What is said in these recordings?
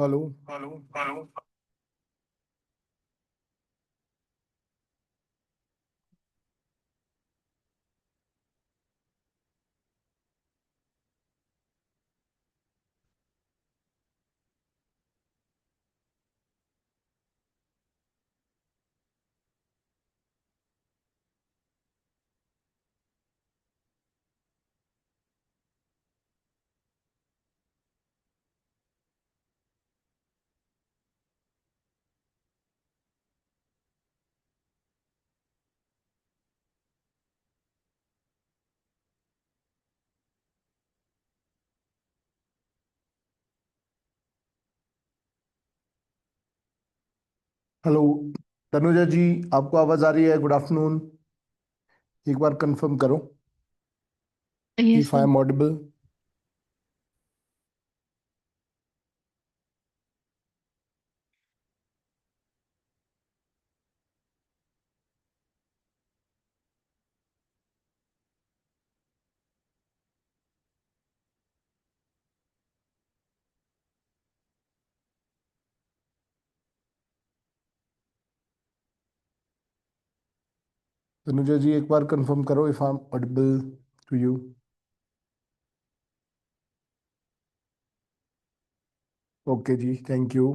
Hello. Hello hello. Hello Tanuja ji, आपको आवाज आ रही है? Good afternoon. एक बार कंफर्म करो yes if I sir. Am audible. Tanuja ji, एक बार कंफर्म करो if I am audible to you. Okay ji, thank you.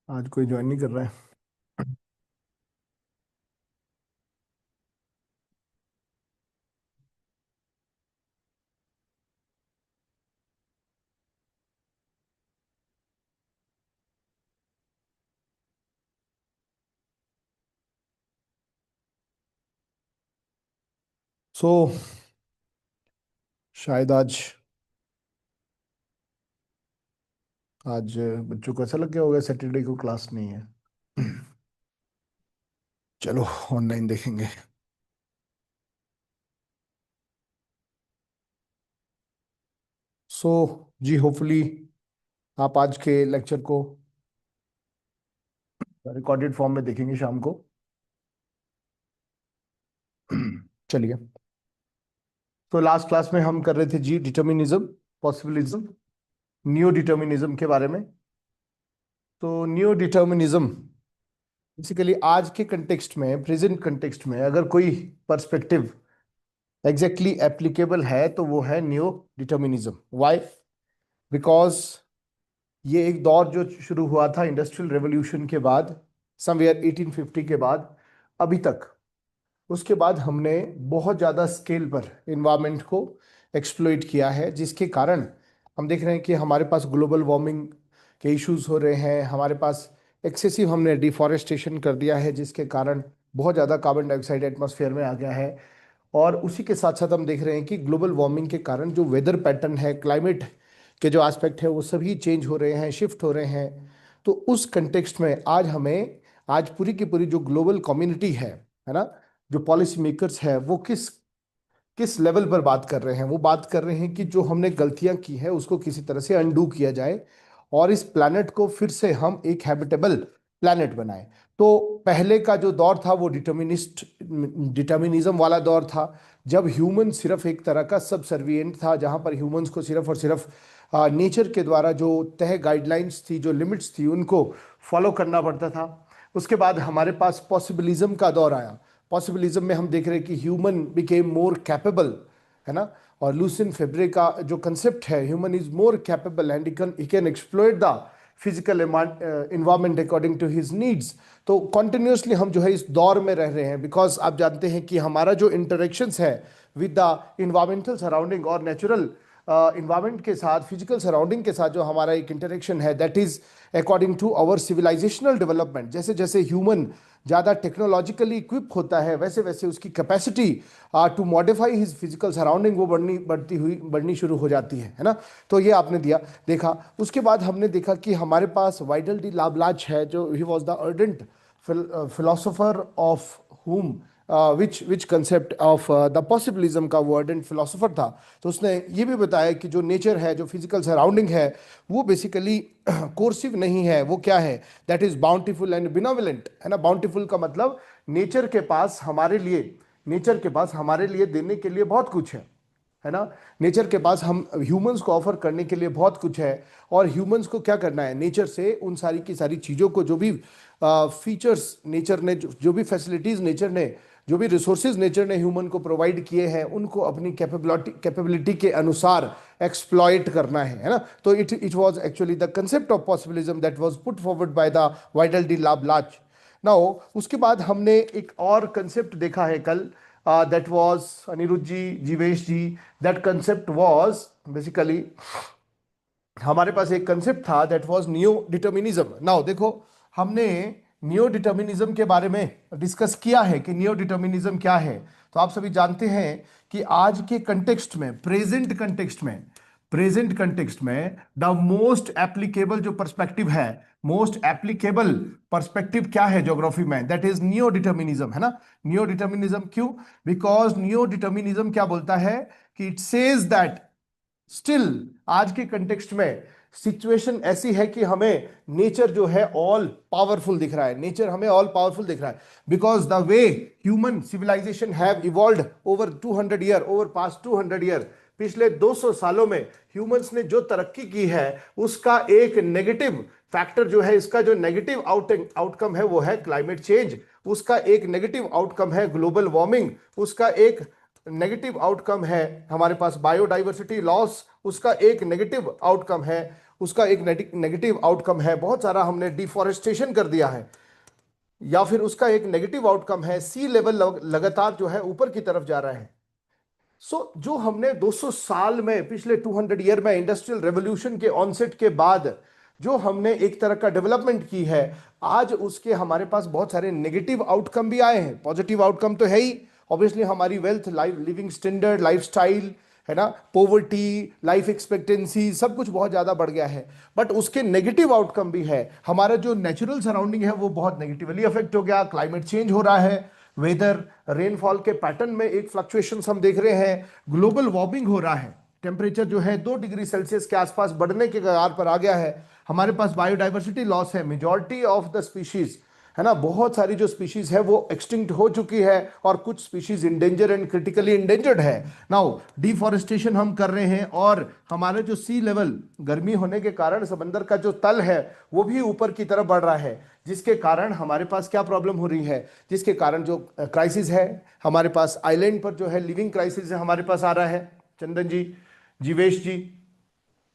आज कोई ज्वाइन नहीं कर रहा है। सो शायद आज आज बच्चों को ऐसा लग गया होगा सैटरडे को क्लास नहीं है। चलो, ऑनलाइन देखेंगे। सो जी, होपफुली आप आज के लेक्चर को रिकॉर्डेड फॉर्म में देखेंगे शाम को। चलिए। तो लास्ट क्लास में हम कर रहे थे जी डिटर्मिनिज्म, पॉसिबिलिज्म, नियो डिटर्मिनिज्म के बारे में। तो नियो डिटर्मिनिज्म बेसिकली आज के कंटेक्स्ट में, प्रेजेंट कंटेक्स्ट में अगर कोई पर्सपेक्टिव एग्जैक्टली एप्लीकेबल है तो वो है नियो डिटर्मिनिज्म। व्हाई? बिकॉज ये एक दौर जो शुरू हुआ था इंडस्ट्रियल रेवोल्यूशन के बाद, समवेयर 1850 के बाद अभी तक। उसके बाद हमने बहुत ज़्यादा स्केल पर इन्वायरमेंट को एक्सप्लोइट किया है, जिसके कारण हम देख रहे हैं कि हमारे पास ग्लोबल वार्मिंग के इश्यूज हो रहे हैं। हमारे पास एक्सेसिव हमने डिफॉरेस्टेशन कर दिया है, जिसके कारण बहुत ज़्यादा कार्बन डाइऑक्साइड एटमॉस्फेयर में आ गया है। और उसी के साथ साथ हम देख रहे हैं कि ग्लोबल वार्मिंग के कारण जो वेदर पैटर्न है, क्लाइमेट के जो एस्पेक्ट है, वो सभी चेंज हो रहे हैं, शिफ्ट हो रहे हैं। तो उस कंटेक्स्ट में आज पूरी की पूरी जो ग्लोबल कम्युनिटी है ना, जो पॉलिसी मेकर्स है, वो किस किस लेवल पर बात कर रहे हैं? वो बात कर रहे हैं कि जो हमने गलतियां की है उसको किसी तरह से अनडू किया जाए और इस प्लैनेट को फिर से हम एक हैबिटेबल प्लैनेट बनाएं। तो पहले का जो दौर था वो डिटर्मिनिज्म वाला दौर था, जब ह्यूमन सिर्फ एक तरह का सबसर्विएंट था, जहां पर ह्यूमंस को सिर्फ और सिर्फ नेचर के द्वारा जो तय गाइडलाइंस थी, जो लिमिट्स थी, उनको फॉलो करना पड़ता था। उसके बाद हमारे पास पॉसिबिलिज्म का दौर आया। पॉसिबिलिज्म में हम देख रहे हैं कि ह्यूमन बिकेम मोर कैपेबल, है ना। और लूसिन फेब्रे का जो कंसेप्ट है, human is more capable and he can exploit the physical environment according to his needs. तो कॉन्टिन्यूसली हम जो है इस दौर में रह रहे हैं, बिकॉज आप जानते हैं कि हमारा जो इंटरेक्शंस है विद द इन्वायरमेंटल सराउंडिंग और नेचुरल इन्वायरमेंट के साथ, फिजिकल सराउंडिंग के साथ जो हमारा एक इंटरेक्शन है, that is according to our civilisational development. जैसे जैसे ह्यूमन ज़्यादा टेक्नोलॉजिकली इक्विप होता है, वैसे वैसे उसकी capacity to modify his physical surrounding वो बढ़नी शुरू हो जाती है ना। तो ये आपने देखा। उसके बाद हमने देखा कि हमारे पास वाइडल डी लाब्लाच है, जो he was the ardent philosopher of whom which concept of the possibilism का वो अर्डेंट फिलोसोफर था। तो उसने ये भी बताया कि जो नेचर है, जो फिजिकल सराउंडिंग है, वो बेसिकली कोर्सिव नहीं है। वो क्या है? दैट इज बाउंटीफुल एंड बिनोवलेंट, है ना। बाउंटीफुल का मतलब नेचर के पास हमारे लिए देने के लिए बहुत कुछ है ना। नेचर के पास हम ह्यूमंस को ऑफर करने के लिए बहुत कुछ है, और ह्यूमंस को क्या करना है? नेचर से उन सारी की सारी चीज़ों को, जो भी फीचर्स नेचर ने, जो भी फैसिलिटीज नेचर ने, जो भी रिसोर्सेज नेचर ने ह्यूमन को प्रोवाइड किए हैं, उनको अपनी कैपेबिलिटी के अनुसार एक्सप्लॉइट करना है ना। तो it was actually the concept of possibilism that was put forward by the Vidal de Blache. Now उसके बाद हमने एक और कंसेप्ट देखा है कल, that was Aniruddha ji, Jeevesh ji, that concept was basically, हमारे पास एक कंसेप्ट था that was neo determinism. Now देखो, हमने नियो डिटर्मिनिज्म के बारे में डिस्कस किया है कि नियो डिटर्मिनिज्म क्या है। तो आप सभी जानते हैं कि आज के कंटेक्स्ट में, प्रेजेंट कंटेक्स्ट में द मोस्ट एप्लीकेबल जो पर्सपेक्टिव है, मोस्ट एप्लीकेबल पर्सपेक्टिव क्या है ज्योग्राफी में? दैट इज नियो डिटर्मिनिज्म, है ना। नियो डिटर्मिनिज्म क्यों? बिकॉज नियो डिटर्मिनिज्म क्या बोलता है कि इट सेज दैट स्टिल आज के कंटेक्स्ट में सिचुएशन ऐसी है कि हमें नेचर जो है ऑल पावरफुल दिख रहा है, नेचर हमें ऑल पावरफुल दिख रहा है, because the way human civilisation have evolved over 200 year, over past 200 year, पिछले 200 सालों में ह्यूमंस ने जो तरक्की की है, उसका एक नेगेटिव फैक्टर जो है, इसका जो नेगेटिव आउटकम है वो है क्लाइमेट चेंज, उसका एक नेगेटिव आउटकम है ग्लोबल वार्मिंग, उसका एक नेगेटिव आउटकम है हमारे पास बायोडाइवर्सिटी लॉस, उसका एक नेगेटिव आउटकम है, बहुत सारा हमने डिफॉरेस्टेशन कर दिया है, या फिर उसका एक नेगेटिव आउटकम है सी लेवल लगातार जो है ऊपर की तरफ जा रहा है। जो हमने 200 साल में, पिछले 200 ईयर में, इंडस्ट्रियल रेवोल्यूशन के ऑनसेट के बाद जो हमने एक तरह का डेवलपमेंट की है, आज उसके हमारे पास बहुत सारे नेगेटिव आउटकम भी आए हैं। पॉजिटिव आउटकम तो है ही, ऑब्वियसली हमारी वेल्थ, लिविंग स्टैंडर्ड, लाइफस्टाइल, है ना, पोवर्टी, लाइफ एक्सपेक्टेंसी, सब कुछ बहुत ज़्यादा बढ़ गया है। बट उसके नेगेटिव आउटकम भी है। हमारा जो नेचुरल सराउंडिंग है वो बहुत नेगेटिवली अफेक्ट हो गया, क्लाइमेट चेंज हो रहा है, वेदर, रेनफॉल के पैटर्न में एक फ्लक्चुएशन हम देख रहे हैं, ग्लोबल वार्मिंग हो रहा है, टेम्परेचर जो है 2 डिग्री सेल्सियस के आसपास बढ़ने के कगार पर आ गया है, हमारे पास बायोडाइवर्सिटी लॉस है, मेजॉरिटी ऑफ द स्पीशीज, है ना, बहुत सारी जो स्पीशीज है वो एक्सटिंक्ट हो चुकी है, और कुछ species endanger and critically endangered है। नाउ डिफॉरेस्टेशन हम कर रहे हैं, और हमारे जो सी लेवल, गर्मी होने के कारण समंदर का जो तल है वो भी ऊपर की तरफ बढ़ रहा है, जिसके कारण हमारे पास क्या प्रॉब्लम हो रही है, जिसके कारण जो क्राइसिस है हमारे पास आइलैंड पर, जो है लिविंग क्राइसिस है हमारे पास आ रहा है, चंदन जी, जीवेश जी,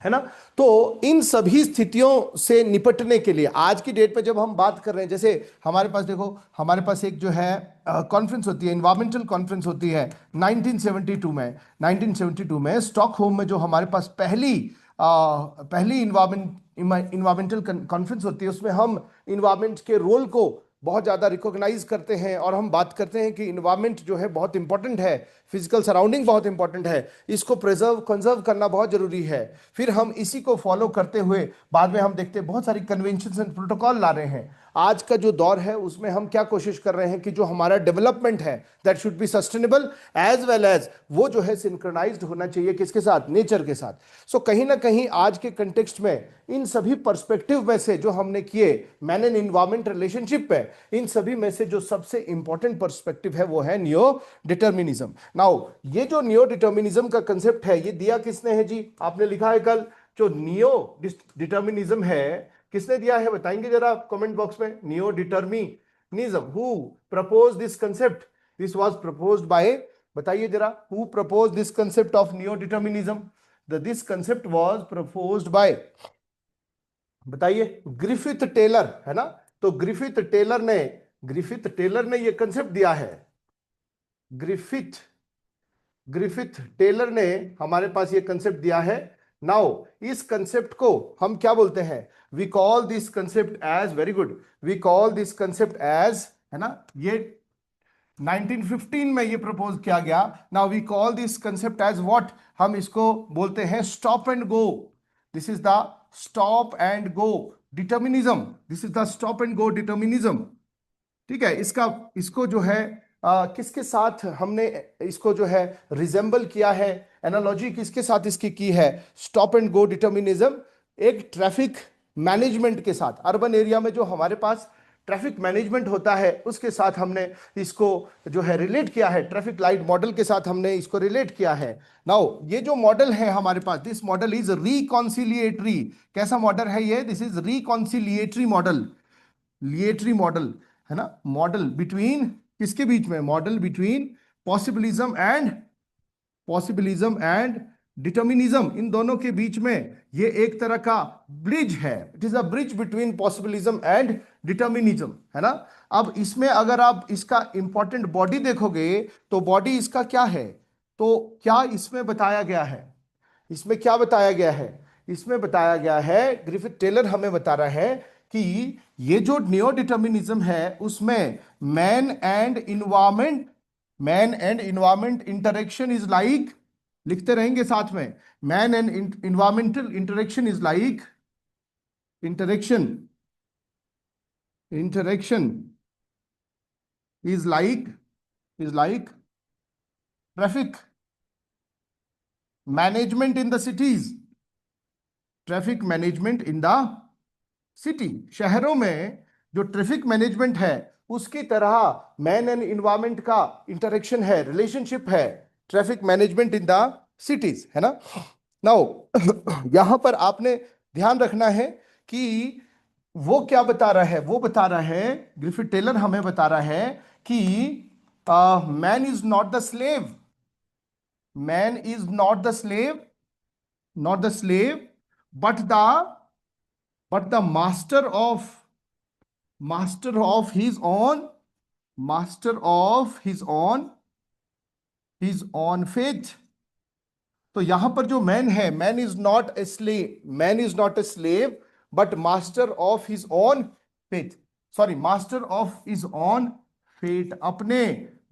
है ना। तो इन सभी स्थितियों से निपटने के लिए आज की डेट पे जब हम बात कर रहे हैं, जैसे हमारे पास देखो, हमारे पास एक जो है कॉन्फ्रेंस होती है, इन्वायरमेंटल कॉन्फ्रेंस होती है 1972 में स्टॉकहोम में, जो हमारे पास पहली इन्वायरमेंटल कॉन्फ्रेंस होती है, उसमें हम इन्वायरमेंट के रोल को बहुत ज़्यादा रिकॉग्नाइज करते हैं, और हम बात करते हैं कि इन्वायरमेंट जो है बहुत इंपॉर्टेंट है, फिजिकल सराउंडिंग बहुत इंपॉर्टेंट है, इसको कंजर्व करना बहुत जरूरी है। फिर हम इसी को फॉलो करते हुए बाद में हम देखते हैं बहुत सारी कन्वेंशन एंड प्रोटोकॉल ला रहे हैं। आज का जो दौर है उसमें हम क्या कोशिश कर रहे हैं कि जो हमारा डेवलपमेंट है that should be sustainable as well as वो जो है सिंक्रोनाइज्ड होना चाहिए, किसके साथ? नेचर के साथ। कहीं ना कहीं आज के कंटेक्स्ट में इन सभी पर्सपेक्टिव में से जो हमने किए मैन एंड इन्वायरमेंट रिलेशनशिप पे, इन सभी में से जो सबसे इंपॉर्टेंट पर्सपेक्टिव है वो है नियो डिटर्मिनिज्म। नाउ ये जो नियो डिटर्मिनिज्म का कंसेप्ट है, ये दिया किसने है जी? आपने लिखा है कल, जो नियो डिटर्मिनिज्म है किसने दिया है बताएंगे जरा कमेंट बॉक्स में। Neo determinism, who propose this concept? This was proposed by, बताइए जरा, who propose this concept of neo determinism? This concept was proposed by, बताइए, ग्रिफिथ टेलर, है ना। तो ग्रिफिथ टेलर ने ये कंसेप्ट दिया है, ग्रिफिथ ग्रिफिथ टेलर ने हमारे पास ये कंसेप्ट दिया है। नाउ इस कंसेप्ट को हम क्या बोलते हैं? We call this concept as, very good, we call this concept as, है ना, ये 1915 में ये प्रपोज किया गया। Now we call this concept as what? हम इसको बोलते हैं stop and go. This is the stop and go determinism. This is the stop and go determinism. ठीक है, इसको जो है किसके साथ हमने इसको जो है रिजेंबल किया है, एनालॉजी किसके साथ इसकी की है? स्टॉप एंड गो डिटर्मिनिज्म एक ट्रैफिक मैनेजमेंट के साथ, अर्बन एरिया में जो हमारे पास ट्रैफिक मैनेजमेंट होता है उसके साथ हमने इसको जो है रिलेट किया है। ट्रैफिक लाइट मॉडल के साथ हमने इसको रिलेट किया है। नाउ ये जो मॉडल है हमारे पास, दिस मॉडल इज रिकॉन्सिलिएटरी। कैसा मॉडल है ये? दिस इज रिकॉन्सिलिएटरी मॉडल, लिएटरी मॉडल, है ना, मॉडल बिटवीन, किसके बीच में? Model between possibilism and determinism. इन दोनों के बीच में ये एक तरह का ब्रिज है। It is a bridge between possibilism and determinism, है ना। अब इसमें अगर आप इसका इंपॉर्टेंट बॉडी देखोगे तो बॉडी इसका क्या है? तो क्या इसमें बताया गया है? इसमें क्या बताया गया है? इसमें बताया गया है, ग्रिफिथ टेलर हमें बता रहा है कि ये जो नियो डिटर्मिनिज्म है उसमें man and environment interaction is like, लिखते रहेंगे साथ में, man and environmental interaction is like, interaction is like traffic management in the cities, traffic management in the city. शहरों में जो ट्रैफिक मैनेजमेंट है उसकी तरह मैन एंड इन्वायरमेंट का इंटरेक्शन है, रिलेशनशिप है, traffic management in the cities, है ना। नाउ यहां पर आपने ध्यान रखना है कि वो क्या बता रहा है? वो बता रहा है, ग्रिफिथ टेलर हमें बता रहा है कि man is not the slave, man is not the slave, not the slave, but the but the master of his own, master of his own faith। तो यहां पर जो मैन है, man is not a slave, man is not a slave but master of his own faith, sorry, master of his own fate, अपने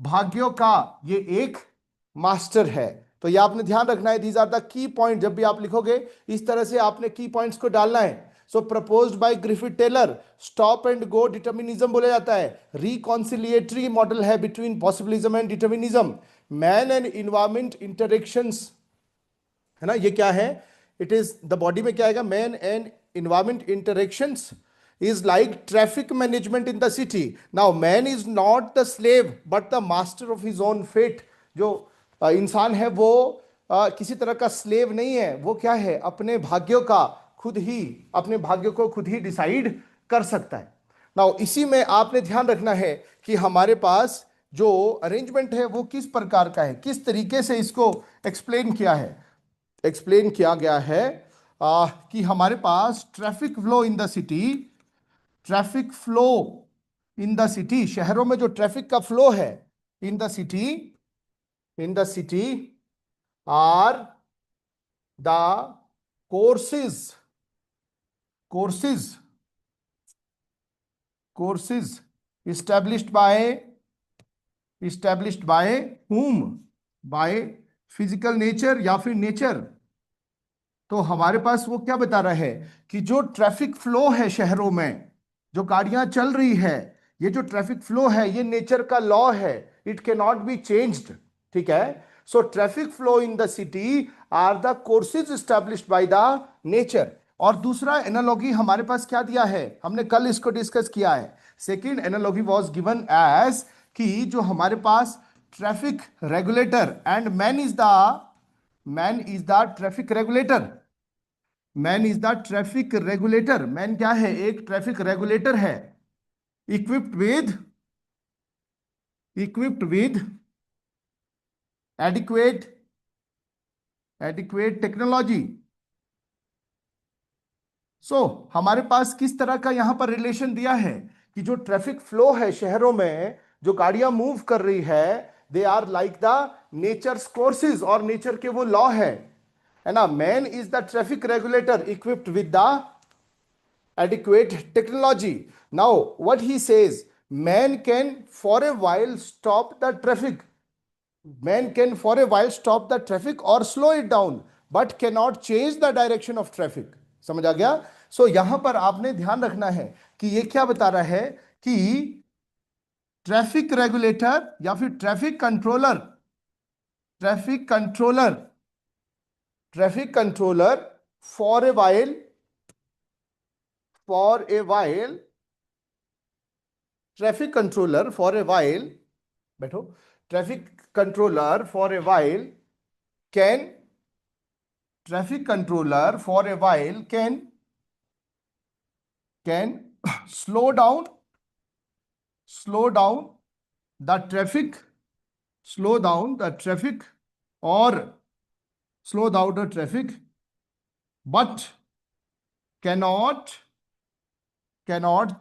भाग्यों का ये एक मास्टर है। तो ये आपने ध्यान रखना है, these are the key point. जब भी आप लिखोगे इस तरह से आपने की पॉइंट्स को डालना है। So proposed by Griffith Taylor, stop and go determinism बोला जाता है। रिकॉन्सिलिएटरी मॉडल है between possibilism and determinism. Man and environment interactions, है ना, ये क्या है? इट इज द बॉडी में क्या आएगा? Man and environment interactions is like traffic management in the city. Now man is not the slave but the master of his own fate. जो इंसान है वो किसी तरह का स्लेव नहीं है, वो क्या है? अपने भाग्यों का खुद ही, अपने भाग्यों को खुद ही डिसाइड कर सकता है। नाउ इसी में आपने ध्यान रखना है कि हमारे पास जो अरेंजमेंट है वो किस प्रकार का है, किस तरीके से इसको एक्सप्लेन किया है। एक्सप्लेन किया गया है कि हमारे पास traffic flow in the city, traffic flow in the city, शहरों में जो ट्रैफिक का फ्लो है in the city, in the city are the courses, courses, courses established by whom? by physical nature या फिर नेचर। तो हमारे पास वो क्या बता रहा है कि जो ट्रैफिक फ्लो है शहरों में, जो गाड़ियां चल रही है, ये जो ट्रैफिक फ्लो है ये नेचर का लॉ है, it can not be changed. ठीक है, so traffic flow in the city are the courses established by the nature. और दूसरा एनालॉगी हमारे पास क्या दिया है? हमने कल इसको डिस्कस किया है। Second analogy was given as कि जो हमारे पास traffic regulator and man is the traffic regulator, man is the traffic regulator. Man क्या है? एक ट्रैफिक रेगुलेटर है, equipped with adequate technology. So हमारे पास किस तरह का यहां पर रिलेशन दिया है कि जो ट्रैफिक फ्लो है शहरों में, जो गाड़ियां मूव कर रही है, they are like the nature's courses, और नेचर के वो लॉ है ना। Man is the traffic regulator equipped with the adequate technology. Now what he says, man can for a while stop the traffic, man can for a while stop the traffic or slow it down, but cannot change the direction of traffic. समझ आ गया? सो यहां पर आपने ध्यान रखना है कि ये क्या बता रहा है कि ट्रैफिक रेगुलेटर या फिर traffic controller, traffic controller, traffic controller for a while, for a while, traffic controller for a while, बैठो, traffic controller for a while can, traffic controller for a while can slow down the traffic, slow down the traffic or slow down the traffic, but cannot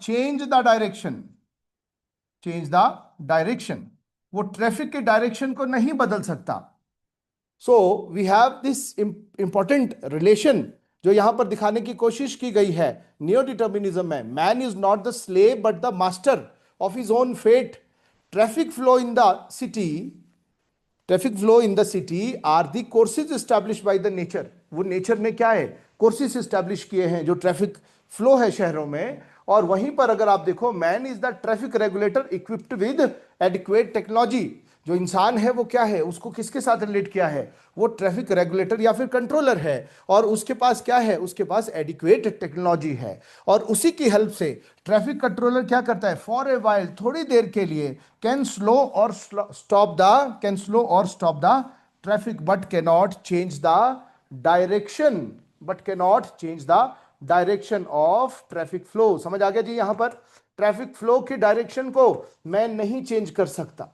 change the direction, change the direction, वो traffic के direction को नहीं बदल सकता. So we have this important relation जो यहां पर दिखाने की कोशिश की गई है नियो डिटर्मिनिज्म में. Man is not the slave but the master of his own fate. Traffic flow in the city, traffic flow in the city are the courses establish by the nature. वो nature ने क्या है, courses establish किए हैं जो traffic flow है शहरों में. और वहीं पर अगर आप देखो, man is the traffic regulator equipped with adequate technology. जो इंसान है वो क्या है, उसको किसके साथ रिलेट किया है, वो ट्रैफिक रेगुलेटर या फिर कंट्रोलर है, और उसके पास क्या है, उसके पास एडिक्वेट टेक्नोलॉजी है. और उसी की हेल्प से ट्रैफिक कंट्रोलर क्या करता है, फॉर ए वाइल, थोड़ी देर के लिए, कैन स्लो और stop the traffic but cannot change the direction, direction of traffic flow. समझ आ गया जी? यहां पर ट्रैफिक फ्लो की डायरेक्शन को मैं नहीं चेंज कर सकता,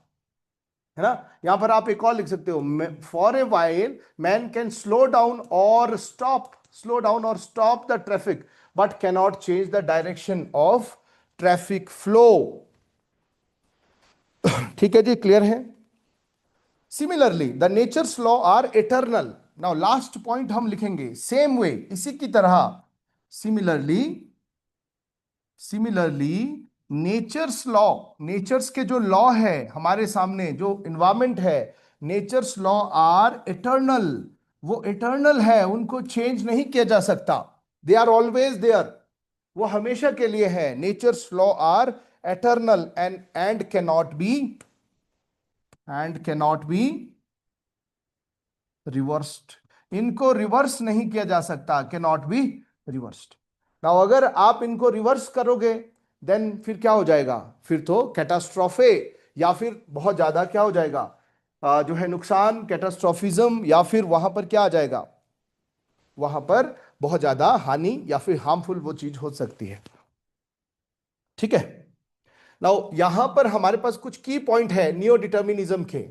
है ना. यहां पर आप एक और लिख सकते हो, for a while man can slow down or stop the traffic but cannot change the direction of traffic flow. ठीक है जी, क्लियर है? Similarly the nature's law are eternal. Now last point हम लिखेंगे सेम वे, इसी की तरह. Similarly nature's law, natures के जो लॉ है हमारे सामने, जो इन्वायरमेंट है, नेचर्स लॉ आर इटर्नल. वो इटर्नल है, उनको चेंज नहीं किया जा सकता. दे आर ऑलवेज देयर, वो हमेशा के लिए है. Nature's law are eternal and cannot be reversed. इनको रिवर्स नहीं किया जा सकता, कैनॉट बी रिवर्स्ड. नाउ अगर आप इनको रिवर्स करोगे देन फिर क्या हो जाएगा, फिर तो कैटास्ट्रोफे, या फिर बहुत ज्यादा क्या हो जाएगा, जो है नुकसान, कैटास्ट्रोफिज्म, या फिर वहां पर क्या आ जाएगा, वहां पर बहुत ज्यादा हानि या फिर हार्मफुल वो चीज हो सकती है. ठीक है. नाउ यहां पर हमारे पास कुछ की पॉइंट है नियो डिटर्मिनिज्म के.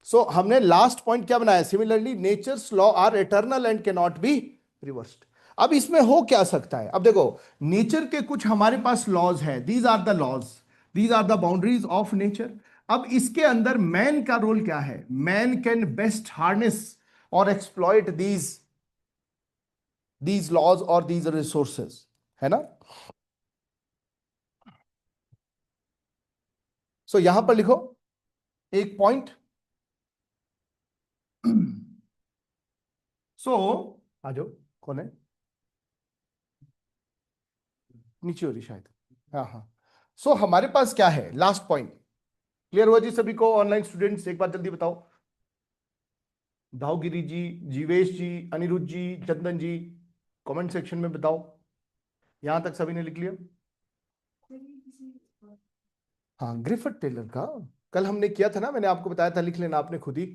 सो हमने लास्ट पॉइंट क्या बनाया, similarly nature's law are eternal and can not be reversed. अब इसमें हो क्या सकता है, अब देखो, नेचर के कुछ हमारे पास लॉज है, these are the laws, these are the boundaries of nature. अब इसके अंदर मैन का रोल क्या है, मैन कैन बेस्ट हार्नेस और एक्सप्लॉइट दीज लॉज और दीज रिसोर्सेज, है ना. सो यहां पर लिखो एक पॉइंट. सो आ जाओ, कौन है, नीचे हो रही शायद, हाँ हाँ. सो हमारे पास क्या है, लास्ट पॉइंट. क्लियर हुआ जी सभी को? ऑनलाइन स्टूडेंट्स एक बार जल्दी बताओ. दाऊगिरी जी, जीवेश जी, अनिरुद्ध जी, चंदन जी, कमेंट सेक्शन में बताओ. यहां तक सभी ने लिख लिया? हाँ, ग्रिफिथ टेलर का कल हमने किया था ना, मैंने आपको बताया था, लिख लेना आपने खुद ही.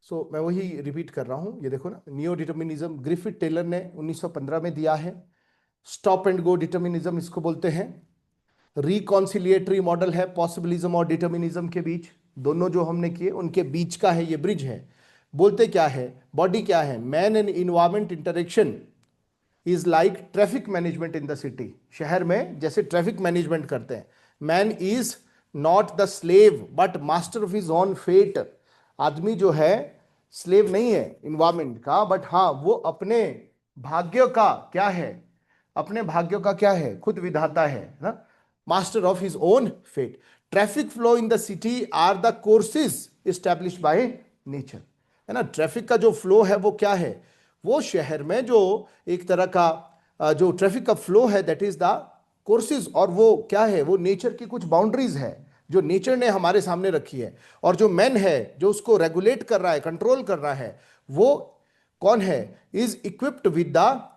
सो मैं वही रिपीट कर रहा हूं. ये देखो ना, नियो डिटर्मिनिज्म ग्रिफिथ टेलर ने 1915 में दिया है. स्टॉप एंड गो डिटर्मिनिज्म इसको बोलते हैं. रिकॉन्सिलिएटरी मॉडल है पॉसिबिलिज्म और डिटर्मिनिज्म के बीच. दोनों जो हमने किए उनके बीच का है, ये ब्रिज है. बोलते क्या है, बॉडी क्या है, man and environment interaction is like traffic management in the city. शहर में जैसे ट्रैफिक मैनेजमेंट करते हैं, man is not the slave but master of his own fate. आदमी जो है स्लेव नहीं है इन्वायरमेंट का, बट हाँ वो अपने भाग्य का क्या है, अपने भाग्यों का क्या है, खुद विधाता है ना, master of his own fate. Traffic flow in the city are the courses establish by nature, है ना। ट्रैफिक का जो फ्लो है वो क्या है, वो शहर में जो एक तरह का जो ट्रैफिक का फ्लो है दैट इज द कोर्सेज, और वो क्या है, वो नेचर की कुछ बाउंड्रीज है जो नेचर ने हमारे सामने रखी है। और जो मैन है जो उसको रेगुलेट कर रहा है, कंट्रोल कर रहा है, वो कौन है, is equipped with the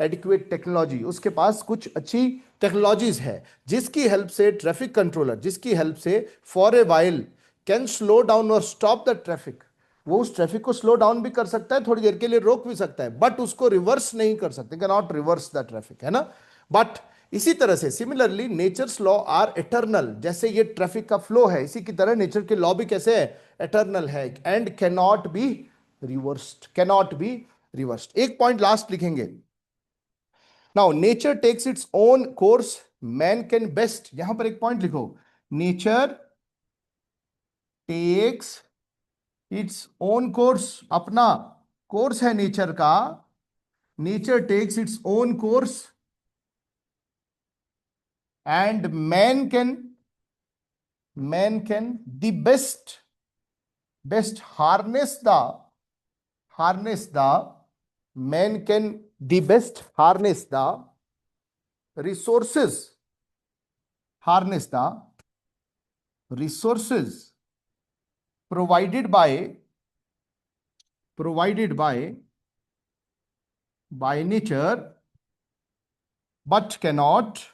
adequate technology. उसके पास कुछ अच्छी टेक्नोलॉजीज है जिसकी हेल्प से ट्रैफिक कंट्रोलर, जिसकी हेल्प से for a while can slow down or stop the traffic. वो उस ट्रैफिक को स्लो डाउन भी कर सकता है, थोड़ी देर के लिए रोक भी सकता है, बट उसको रिवर्स नहीं कर सकते, can not reverse the traffic, है ना। बट इसी तरह से similarly nature's law are eternal, जैसे ये ट्रैफिक का फ्लो है इसी की तरह नेचर के लॉ भी कैसे है, एटर्नल है, and can not be reversed, can not be reversed. एक पॉइंट लास्ट लिखेंगे, now nature takes its own course, man can best, यहां पर एक पॉइंट लिखो, nature takes its own course, अपना कोर्स है नेचर का, nature takes its own course and man can the best harness the man can the best resources harness the resources provided by nature, but cannot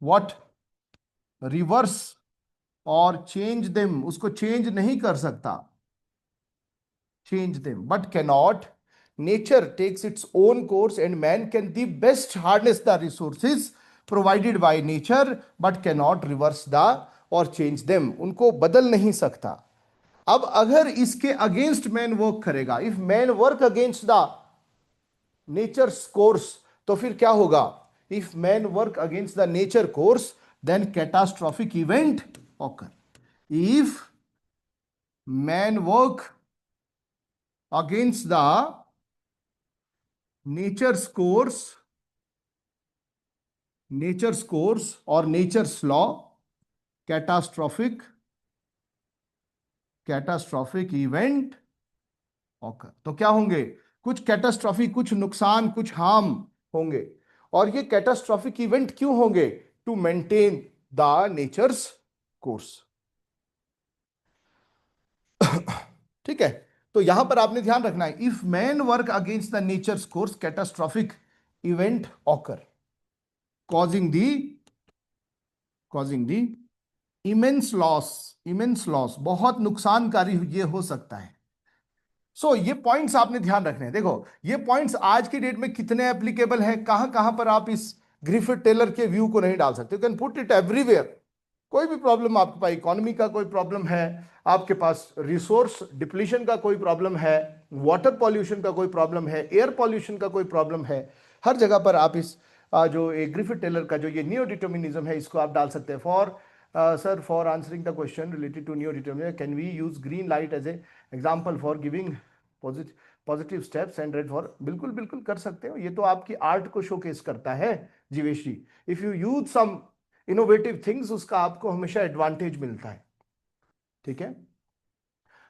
what reverse और change them, उसको change नहीं कर सकता, change them but cannot, nature takes its own course and man can the best harness the resources provided by nature but cannot reverse the और change them, उनको बदल नहीं सकता। अब अगर इसके अगेंस्ट मैन वर्क करेगा, if man work against the nature's course, तो फिर क्या होगा, if man work against the nature course then catastrophic event occur. If man work against the nature's course or nature's law, catastrophic event occur। तो क्या होंगे, कुछ catastrophic, कुछ नुकसान, कुछ हार्म होंगे। और ये कैटास्ट्रॉफिक इवेंट क्यों होंगे, to maintain the nature's course. ठीक है, तो यहां पर आपने ध्यान रखना है, if man work against the nature's course catastrophic event occur causing the immense loss, बहुत नुकसानकारी ये हो सकता है। ये पॉइंट्स आपने ध्यान रखने हैं। देखो ये पॉइंट्स आज की डेट में कितने एप्लीकेबल हैं, कहां कहां पर आप इस ग्रिफिथ टेलर के व्यू को नहीं डाल सकते, you can put it everywhere. कोई भी प्रॉब्लम आपके पास, इकोनॉमी का कोई प्रॉब्लम है, आपके पास रिसोर्स डिप्लीशन का कोई प्रॉब्लम है, वाटर पॉल्यूशन का कोई प्रॉब्लम है, एयर पॉल्यूशन का कोई प्रॉब्लम है, हर जगह पर आप इस जो ग्रिफिथ टेलर का जो ये नियो डिटर्मिनिज्म है इसको आप डाल सकते हैं। Sir for answering the question related to neo determinism can we use green light as a example for giving positive steps and red for, बिल्कुल बिल्कुल कर सकते हो, ये तो आपकी आर्ट को शोकेस करता है Jeevesh ji. If you use some innovative things उसका आपको हमेशा एडवांटेज मिलता है, ठीक है।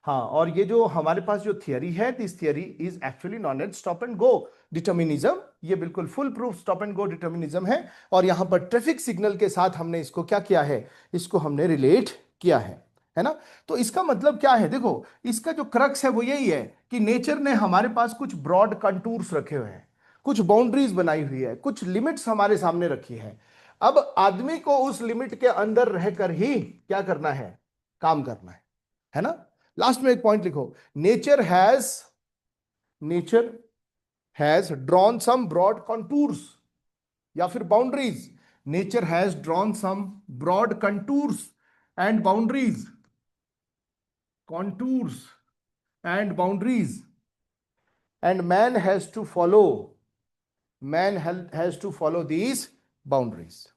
हाँ, और ये जो हमारे पास जो थियरी है, this theory is actually known as stop and go determinism, ये बिल्कुल foolproof stop and go determinism है। और यहां पर ट्रैफिक सिग्नल के साथ हमने इसको क्या किया है, इसको हमने रिलेट किया है ना। तो इसका मतलब क्या है, देखो इसका जो क्रक्स है वो यही है कि नेचर ने हमारे पास कुछ ब्रॉड कंटूर्स रखे हुए हैं, कुछ बाउंड्रीज बनाई हुई है, कुछ लिमिट्स हमारे सामने रखी है। अब आदमी को उस लिमिट के अंदर रहकर ही क्या करना है, काम करना है ना। लास्ट में एक पॉइंट लिखो, nature has drawn some broad contours या फिर boundaries, nature has drawn some broad contours and boundaries and man has to follow these boundaries।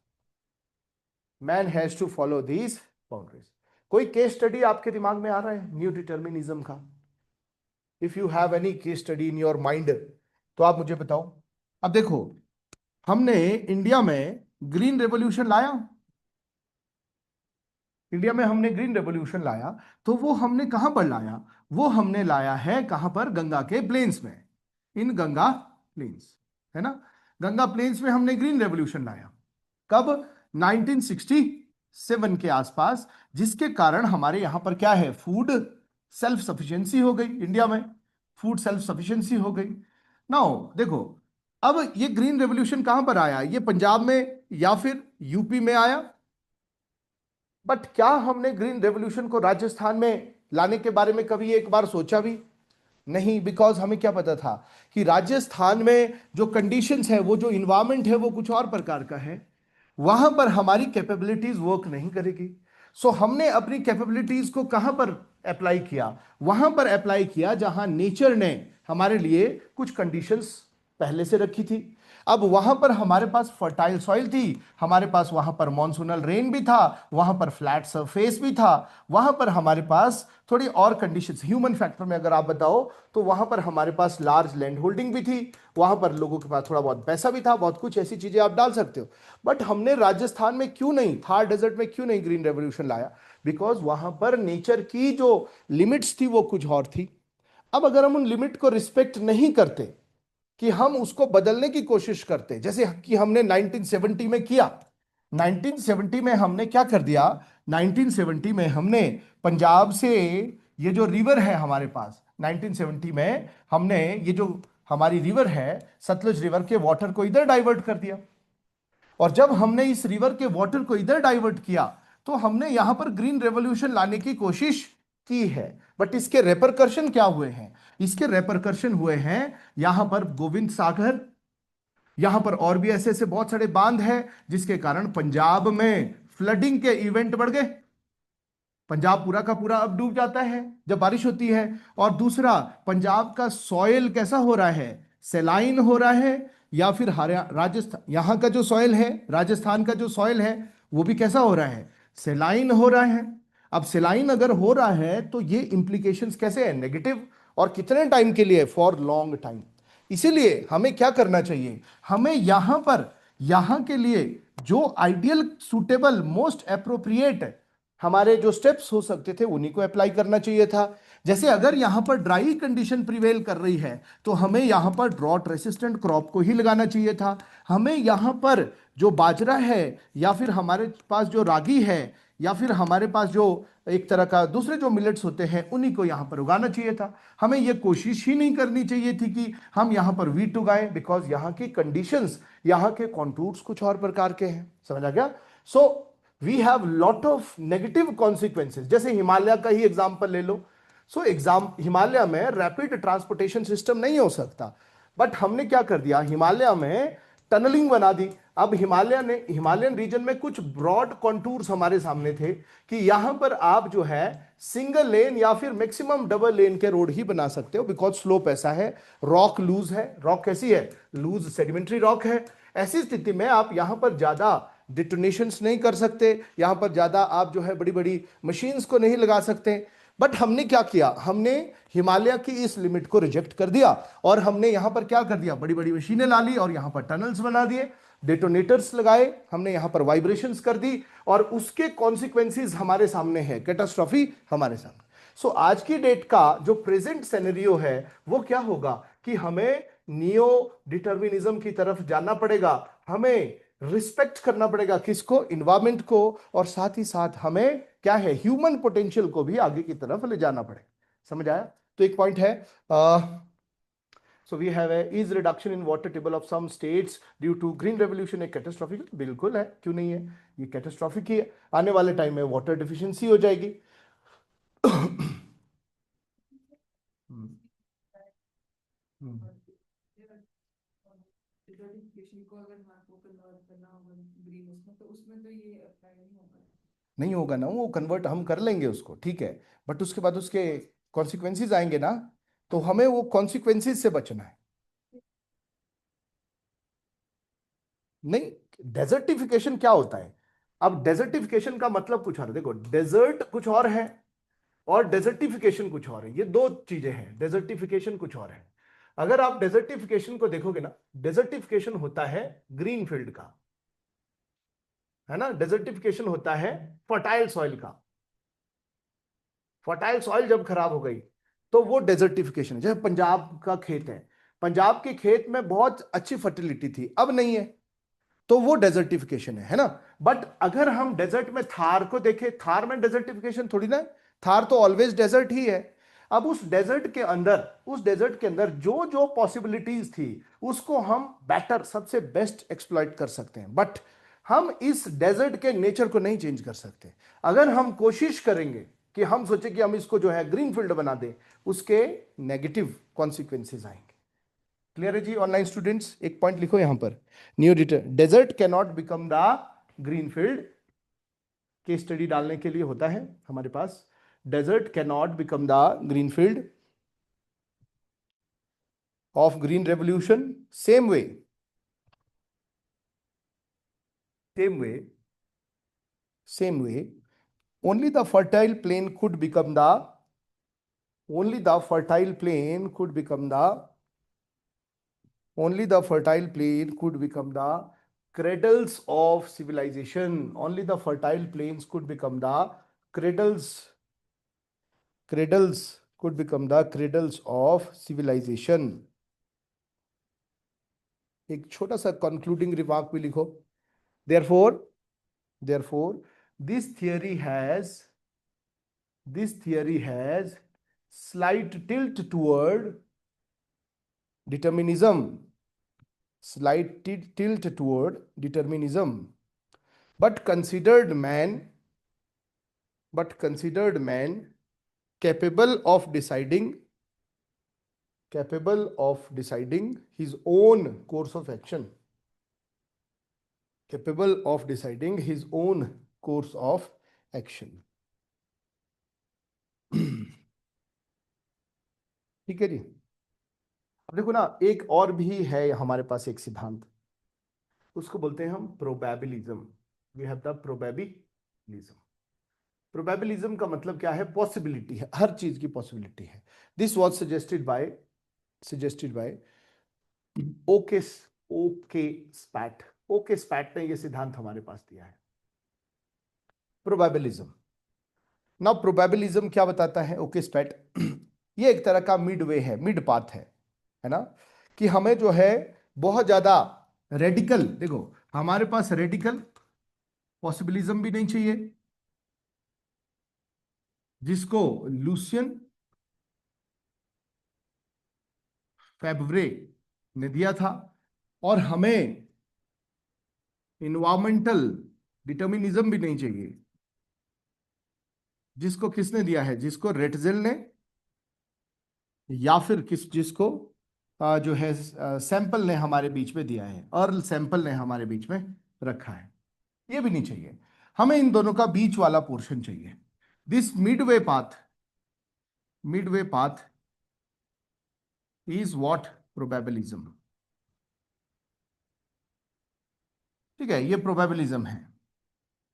Man has to follow these boundaries. कोई केस स्टडी आपके दिमाग में आ रहा है न्यू डिटर्मिनिज्म का? If you have any case study in your mind तो आप मुझे बताओ। अब देखो, हमने इंडिया में ग्रीन रेवोल्यूशन लाया, इंडिया में हमने ग्रीन रेवोल्यूशन लाया, तो वो हमने कहां पर लाया? वो हमने लाया है कहां पर? गंगा के प्लेन्स में, इन गंगा प्लेन्स, है ना? गंगा प्लेन्स में हमने ग्रीन रेवोल्यूशन लाया। कब? 1967 के आसपास, जिसके कारण हमारे यहां पर क्या है? फूड सेल्फ सफिशिएंसी हो गई इंडिया में, फूड सेल्फ सफिशिएंसी हो गई। नाउ देखो, अब ये ग्रीन रेवोल्यूशन कहां पर आया? ये पंजाब में या फिर यूपी में आया। बट क्या हमने ग्रीन रेवोल्यूशन को राजस्थान में लाने के बारे में कभी एक बार सोचा भी? नहीं, बिकॉज हमें क्या पता था कि राजस्थान में जो कंडीशंस है, वो जो इन्वायरमेंट है, वो कुछ और प्रकार का है, वहां पर हमारी कैपेबिलिटीज वर्क नहीं करेगी। सो हमने अपनी कैपेबिलिटीज को कहां पर अप्लाई किया? वहां पर अप्लाई किया जहां नेचर ने हमारे लिए कुछ कंडीशंस पहले से रखी थी। अब वहां पर हमारे पास फर्टाइल सॉइल थी, हमारे पास वहां पर मॉनसूनल रेन भी था, वहां पर फ्लैट सरफेस भी था, वहां पर हमारे पास थोड़ी और कंडीशंस, ह्यूमन फैक्टर में अगर आप बताओ तो वहां पर हमारे पास लार्ज लैंड होल्डिंग भी थी, वहां पर लोगों के पास थोड़ा बहुत पैसा भी था, बहुत कुछ ऐसी चीजें आप डाल सकते हो। बट हमने राजस्थान में क्यों नहीं, थार डेजर्ट में क्यों नहीं ग्रीन रेवोल्यूशन लाया? बिकॉज वहां पर नेचर की जो लिमिट्स थी वो कुछ और थी। अब अगर हम उन लिमिट को रिस्पेक्ट नहीं करते, कि हम उसको बदलने की कोशिश करते, जैसे कि हमने 1970 में किया। 1970 में हमने क्या कर दिया? 1970 में हमने पंजाब से ये जो रिवर है हमारे पास, 1970 में हमने ये जो हमारी रिवर है सतलुज रिवर के वाटर को इधर डाइवर्ट कर दिया। और जब हमने इस रिवर के वाटर को इधर डाइवर्ट किया, तो हमने यहां पर ग्रीन रेवोल्यूशन लाने की कोशिश की है। बट इसके रेपरकर्शन क्या हुए हैं? इसके रेपरकर्शन हुए हैं यहां पर गोविंद सागर, यहां पर और भी ऐसे ऐसे बहुत सारे बांध हैं, जिसके कारण पंजाब में फ्लडिंग के इवेंट बढ़ गए। पंजाब पूरा का पूरा अब डूब जाता है जब बारिश होती है। और दूसरा, पंजाब का सॉइल कैसा हो रहा है? सेलाइन हो रहा है। या फिर हरियाणा, राजस्थान, यहाँ का जो सॉइल है, राजस्थान का जो सॉइल है, वो भी कैसा हो रहा है? सेलाइन हो रहा है। अब सेलाइन अगर हो रहा है तो ये इंप्लीकेशंस कैसे है? नेगेटिव। और कितने टाइम के लिए? For long time. इसीलिए हमें क्या करना चाहिए? हमें यहां पर, यहां के लिए जो आइडियल, सुटेबल, मोस्ट अप्रोप्रिएट हमारे जो स्टेप्स हो सकते थे उन्हीं को अप्लाई करना चाहिए था। जैसे अगर यहां पर ड्राई कंडीशन प्रिवेल कर रही है, तो हमें यहां पर ड्रॉट रेसिस्टेंट क्रॉप को ही लगाना चाहिए था। हमें यहां पर जो बाजरा है, या फिर हमारे पास जो रागी है, या फिर हमारे पास जो एक तरह का दूसरे जो मिलेट्स होते हैं, उन्हीं को यहां पर उगाना चाहिए था। हमें यह कोशिश ही नहीं करनी चाहिए थी कि हम यहां पर वीट उगाएं, बिकॉज यहां की कंडीशंस, यहां के कॉन्टूर्स कुछ और प्रकार के हैं। समझ आ गया? So we have lot of negative consequences. जैसे हिमालय का ही एग्जांपल ले लो। सो हिमालय में रैपिड ट्रांसपोर्टेशन सिस्टम नहीं हो सकता, बट हमने क्या कर दिया? हिमालय में टनलिंग बना दी। अब हिमालयन रीजन में कुछ ब्रॉड कॉन्टूर्स हमारे सामने थे कि यहां पर आप जो है सिंगल लेन या फिर मैक्सिमम डबल लेन के रोड ही बना सकते हो, बिकॉज स्लोप ऐसा है, रॉक लूज है। रॉक कैसी है? लूज सेडिमेंट्री रॉक है। ऐसी स्थिति में आप यहां पर ज्यादा डिटोनेशंस नहीं कर सकते, यहां पर ज्यादा आप जो है बड़ी बड़ी मशीन्स को नहीं लगा सकते। बट हमने क्या किया? हमने हिमालय की इस लिमिट को रिजेक्ट कर दिया, और हमने यहां पर क्या कर दिया? बड़ी बड़ी मशीनें ला ली और यहां पर टनल्स बना दिए, डेटोनेटर्स लगाए, हमने यहां पर वाइब्रेशंस कर दी, और उसके कॉन्सिक्वेंसेस हमारे सामने है, कैटास्ट्रॉफी हमारे सामने। सो आज की डेट का जो प्रेजेंट सिनेरियो है वो क्या होगा कि हमें नियो डिटर्मिनिज्म की तरफ जाना पड़ेगा। हमें रिस्पेक्ट करना पड़ेगा किसको? इन्वायरमेंट को। और साथ ही साथ हमें क्या है? ह्यूमन पोटेंशियल को भी आगे की तरफ ले जाना पड़ेगा। समझ आया? तो एक पॉइंट है, so we have is reduction in water table of some states due to green revolution एक कैटास्ट्रॉफिक? बिल्कुल है, क्यों नहीं है? ये कैटास्ट्रॉफिक ही है। आने वाले टाइम में वाटर डिफिशियंसी हो जाएगी। हम्म, हम्म। डिटर्मिनेशन को अगर आपको कन्वर्ट करना होगा ग्रीन उसमें, तो उसमें तो ये अप्लाई नहीं होगा। नहीं होगा ना, वो कन्वर्ट हम कर लेंगे उसको, ठीक है, बट उसके बाद उसके कॉन्सिक्वेंसेस आएंगे ना, तो हमें वो कॉन्सिक्वेंसेस से बचना है। नहीं, डेजर्टिफिकेशन क्या होता है? अब डेजर्टिफिकेशन का मतलब कुछ और है। देखो, डेजर्ट कुछ और है और डेजर्टिफिकेशन कुछ और है, ये दो चीजें हैं। डेजर्टिफिकेशन कुछ और है। अगर आप डेजर्टिफिकेशन को देखोगे ना, डेजर्टिफिकेशन होता है ग्रीन फील्ड का, है ना। डेजर्टिफिकेशन होता है फर्टाइल सॉइल का। फर्टाइल सॉइल जब खराब हो गई तो वो डेजर्टिफिकेशन है। जैसे पंजाब का खेत है, पंजाब के खेत में बहुत अच्छी फर्टिलिटी थी, अब नहीं है, तो वो डेजर्टिफिकेशन है ना। बट अगर हम डेजर्ट में थार को देखें, थार में डेजर्टिफिकेशन थोड़ी ना है, थार तो ऑलवेज डेजर्ट ही है। अब उस डेजर्ट के अंदर, उस डेजर्ट के अंदर जो जो पॉसिबिलिटीज थी उसको हम बेटर, सबसे बेस्ट एक्सप्लॉइट कर सकते हैं। बट हम इस डेजर्ट के नेचर को नहीं चेंज कर सकते। अगर हम कोशिश करेंगे कि हम सोचे कि हम इसको जो है ग्रीन फील्ड बना दें, उसके नेगेटिव कॉन्सिक्वेंसेज आएंगे। क्लियर है जी ऑनलाइन स्टूडेंट्स? एक पॉइंट लिखो यहां पर, new desert can not become the green field. Case study डालने के लिए होता है हमारे पास, desert can not become the green field of green revolution. Same way, same way, same way, only the fertile plain could become the, only the fertile plain could become the, only the fertile plain could become the cradles of civilization. Only the fertile plains could become the cradles, cradles could become the cradles of civilization. एक छोटा सा concluding remark भी लिखो। therefore therefore this theory has, this theory has slight tilt toward determinism, slight tilt toward determinism, but considered man, but considered man capable of deciding, capable of deciding his own course of action, capable of deciding his own course of action. ठीक है जी। अब देखो ना, एक और भी है हमारे पास एक सिद्धांत, उसको बोलते हैं हम probabilism. We have the probabilism. Probabilism का मतलब क्या है? पॉसिबिलिटी है, हर चीज की पॉसिबिलिटी है। This was suggested by O K, O K Spate. O K Spate ने यह सिद्धांत हमारे पास दिया है, प्रोबेबिलिज्म। नाउ प्रोबेबिलिज्म क्या बताता है ओके स्पैट? ये एक तरह का मिड वे है, मिड पाथ है ना, कि हमें जो है बहुत ज्यादा रेडिकल, देखो हमारे पास रेडिकल पॉसिबिलिज्म भी नहीं चाहिए, जिसको लुसियन फेब्रे ने दिया था, और हमें इन्वायरमेंटल डिटर्मिनिज्म भी नहीं चाहिए, जिसको किसने दिया है? जिसको रेटजेल ने, या फिर जिसको जो है सैंपल ने हमारे बीच में दिया है, अर्ल सैंपल ने हमारे बीच में रखा है। ये भी नहीं चाहिए, हमें इन दोनों का बीच वाला पोर्शन चाहिए। This midway path, midway path is what? Probabilism. ठीक है, ये प्रोबेबिलिज्म है।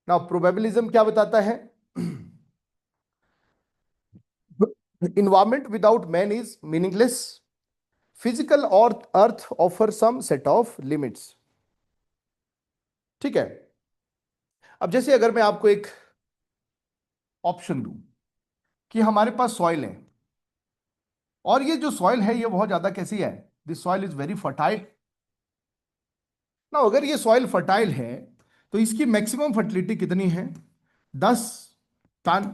नाउ प्रोबेबिलिज्म क्या बताता है? environment without man is meaningless. Physical or earth offers some set of limits. ठीक है। अब जैसे अगर मैं आपको एक ऑप्शन दूं कि हमारे पास सॉइल है, और ये जो सॉइल है ये बहुत ज्यादा कैसी है? This soil is very fertile ना। अगर ये सॉइल फर्टाइल है तो इसकी मैक्सिमम फर्टिलिटी कितनी है? 10 टन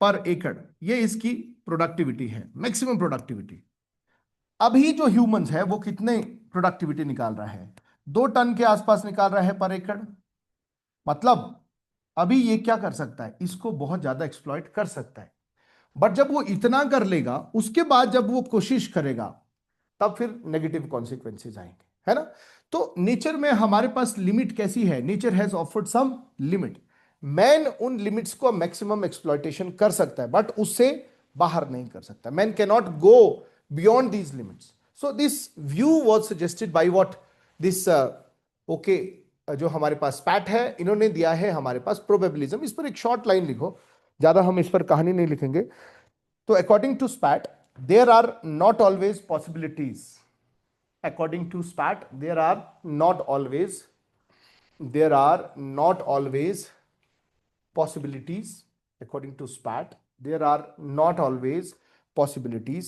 पर एकड़, ये इसकी प्रोडक्टिविटी है, मैक्सिमम प्रोडक्टिविटी। अभी जो ह्यूमंस है वो कितने प्रोडक्टिविटी निकाल रहा है? 2 टन के आसपास निकाल रहा है पर एकड़। मतलब अभी ये क्या कर सकता है? इसको बहुत ज्यादा एक्सप्लॉइट कर सकता है। बट जब वो इतना कर लेगा, उसके बाद जब वो कोशिश करेगा, तब फिर नेगेटिव कॉन्सिक्वेंसेज आएंगे, है ना। तो नेचर में हमारे पास लिमिट कैसी है? Nature has offered some limit. Man उन लिमिट्स को मैक्सिमम एक्सप्लॉइटेशन कर सकता है, बट उससे बाहर नहीं कर सकता। Man can not go beyond these limits. So this view was suggested by what? This okay जो हमारे पास स्पैट है, इन्होंने दिया है हमारे पास प्रोबेबिलिज्म। इस पर एक शॉर्ट लाइन लिखो, ज्यादा हम इस पर कहानी नहीं लिखेंगे। तो according to Spate there are not always possibilities. According to Spate there are not always possibilities. According to SPAT there are not always possibilities,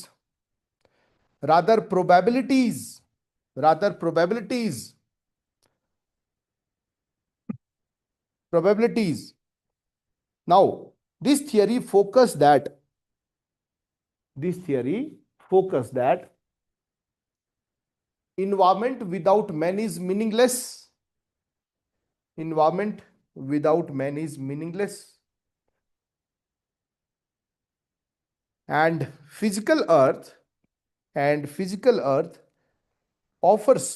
rather probabilities. Now this theory focus that environment without man is meaningless. Environment without man is meaningless, and physical earth offers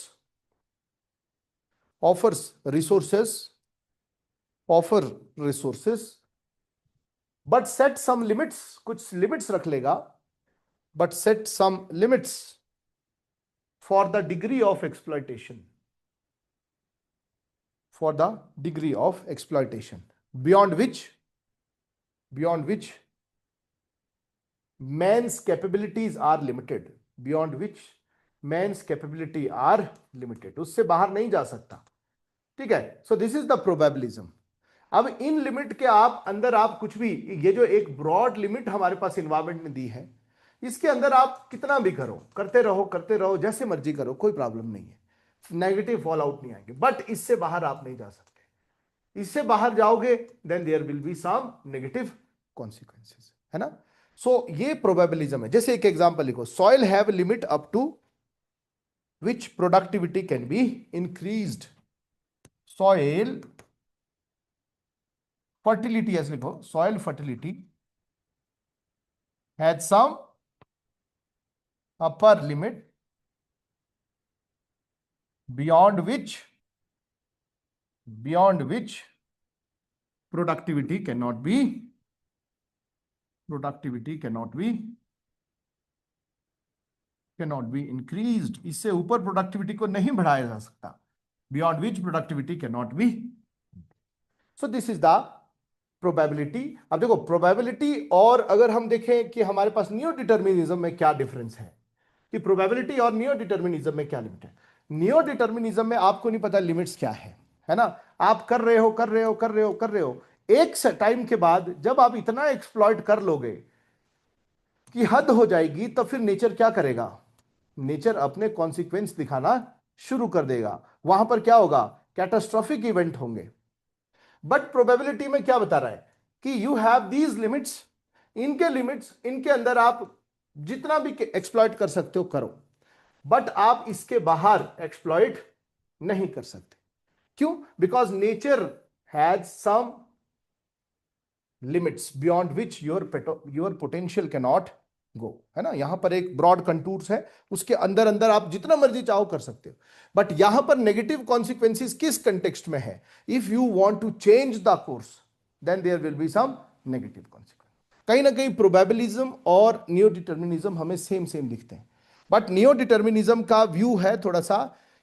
resources, but set some limits, कुछ limits रख लेगा, but set some limits for the degree of exploitation, beyond which man's capabilities are limited, उससे बाहर नहीं जा सकता। ठीक है, सो दिस इज द प्रोबेबिलिज्म। अब इन लिमिट के अंदर आप कुछ भी, ये जो एक ब्रॉड लिमिट हमारे पास इन्वायरमेंट ने दी है, इसके अंदर आप कितना भी करते रहो, जैसे मर्जी करो, कोई प्रॉब्लम नहीं है, नेगेटिव फॉल आउट नहीं आएंगे। बट इससे बाहर आप नहीं जा सकते। इससे बाहर जाओगे then there will be some negative consequences, है ना। सो ये प्रोबेबिलिज्म है। जैसे एक एग्जांपल लिखो, soil have limit up to which productivity can be increased. Soil fertility, ऐसे लिखो, soil fertility has some upper limit beyond which productivity cannot be increased। इससे ऊपर प्रोडक्टिविटी को नहीं बढ़ाया जा सकता, beyond which productivity cannot be। so this is the probability. अब देखो प्रोबेबिलिटी, और अगर हम देखें कि हमारे पास नियो डिटर्मिनिज्म में क्या डिफरेंस है, कि प्रोबेबिलिटी और नियो डिटर्मिनिज्म में क्या लिमिट है। नियो डिटर्मिनिज्म में आपको नहीं पता लिमिट्स क्या है ना। आप कर रहे हो, एक टाइम के बाद जब आप इतना एक्सप्लॉइट कर लोगे कि हद हो जाएगी, तो फिर नेचर क्या करेगा? नेचर अपने कॉन्सिक्वेंस दिखाना शुरू कर देगा। वहां पर क्या होगा? कैटास्ट्रोफिक इवेंट होंगे। बट प्रोबेबिलिटी में क्या बता रहा है कि यू हैव दीज लिमिट्स, इनके अंदर आप जितना भी एक्सप्लॉइट कर सकते हो करो, बट आप इसके बाहर एक्सप्लॉइट नहीं कर सकते। क्यों? Because nature has some limits beyond which your potential cannot go, है ना। यहां पर एक ब्रॉड कंटूर्स है, उसके अंदर अंदर आप जितना मर्जी चाहो कर सकते हो। बट यहां पर नेगेटिव कॉन्सिक्वेंसेस किस कंटेक्स्ट में है? If you want to change the course then there will be some negative consequence. कहीं ना कहीं प्रोबेबिलिज्म और नियो डिटर्मिनिज्म हमें सेम दिखते हैं, बट नियो डिटर्मिनिज्म का व्यू है थोड़ा सा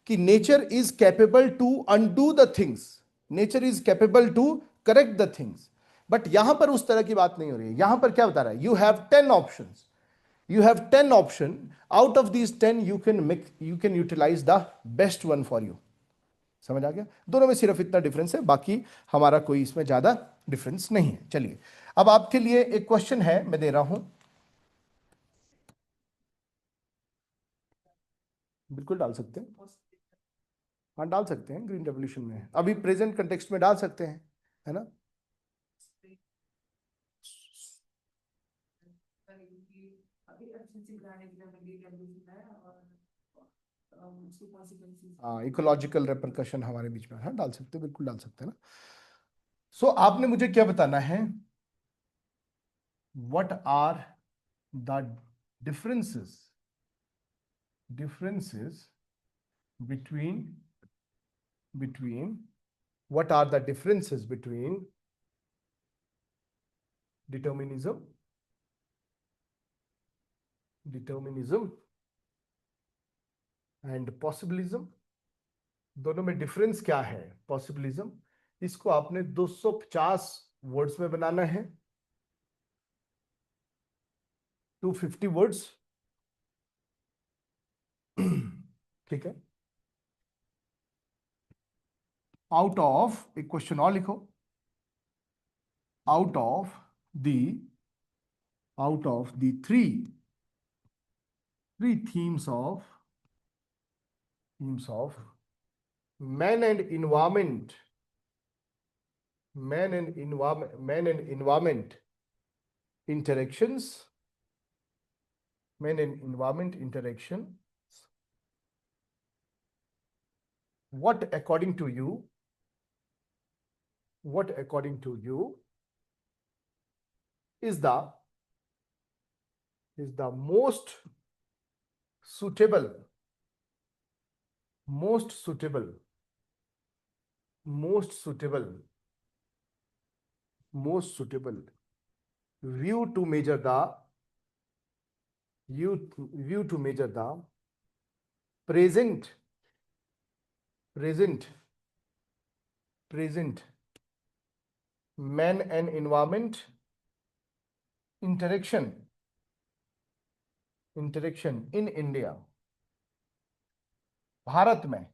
कि nature is capable to undo the things, nature is capable to correct the things. But यहां पर उस तरह की बात नहीं हो रही है। यहां पर क्या बता रहा है? You have 10 options, you have 10 option, out of these 10 you can utilize the best one for you। समझ आ गया? दोनों में सिर्फ इतना डिफरेंस है, बाकी हमारा कोई इसमें ज्यादा डिफरेंस नहीं है। चलिए, अब आपके लिए एक क्वेश्चन है, मैं दे रहा हूं, बिल्कुल डाल सकते हैं। हाँ, डाल सकते हैं, ग्रीन रेवोल्यूशन में अभी प्रेजेंट कंटेक्स्ट में डाल सकते हैं, है ना। हाँ, इकोलॉजिकल रेपरकशन हमारे बीच में, हाँ डाल सकते हैं, बिल्कुल डाल सकते हैं ना। सो आपने मुझे क्या बताना है? What are the differences between what are the differences between determinism and possibilism दोनों में डिफरेंस क्या है? पॉसिबिलिज्म, इसको आपने 250 वर्ड्स में बनाना है, 250 वर्ड्स। ठीक है। आउट ऑफ, एक क्वेश्चन और लिखो, out of the three themes of man and environment, man and environment interactions, man and environment interaction, what according to you is the suitable most suitable view to measure the present man and environment interaction in India, Bharat में,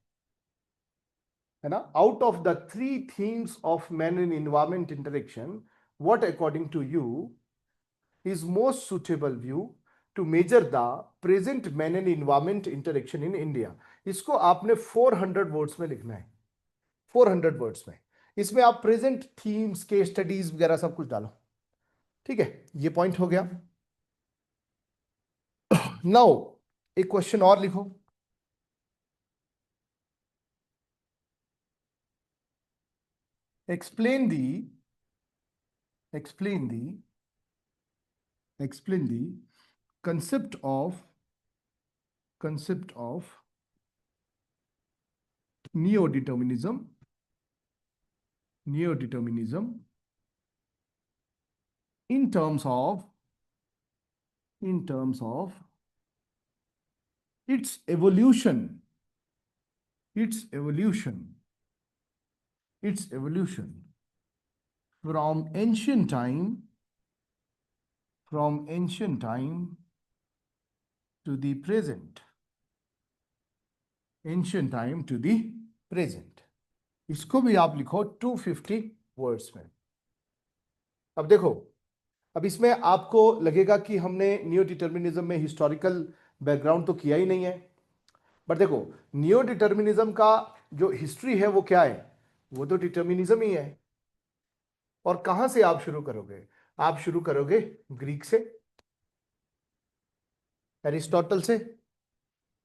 है ना? Out of the 3 themes of man and environment interaction, what according to you is most suitable view to measure the present man and environment interaction in India? इसको आपने 400 words में लिखना है, 400 words में। इसमें आप प्रेजेंट थीम्स के studies वगैरह सब कुछ डालो। ठीक है, ये पॉइंट हो गया। नाउ एक क्वेश्चन और लिखो, explain the concept of neo-determinism in terms of its evolution from ancient time to the present, इसको भी आप लिखो 250 वर्ड्स में। अब देखो, अब इसमें आपको लगेगा कि हमने नियो डिटर्मिनिज्म में हिस्टोरिकल बैकग्राउंड तो किया ही नहीं है, बट देखो नियो डिटर्मिनिज्म का जो हिस्ट्री है वो क्या है? वो तो डिटर्मिनिज्म ही है। और कहां से आप शुरू करोगे? आप शुरू करोगे ग्रीक से, एरिस्टोटल से,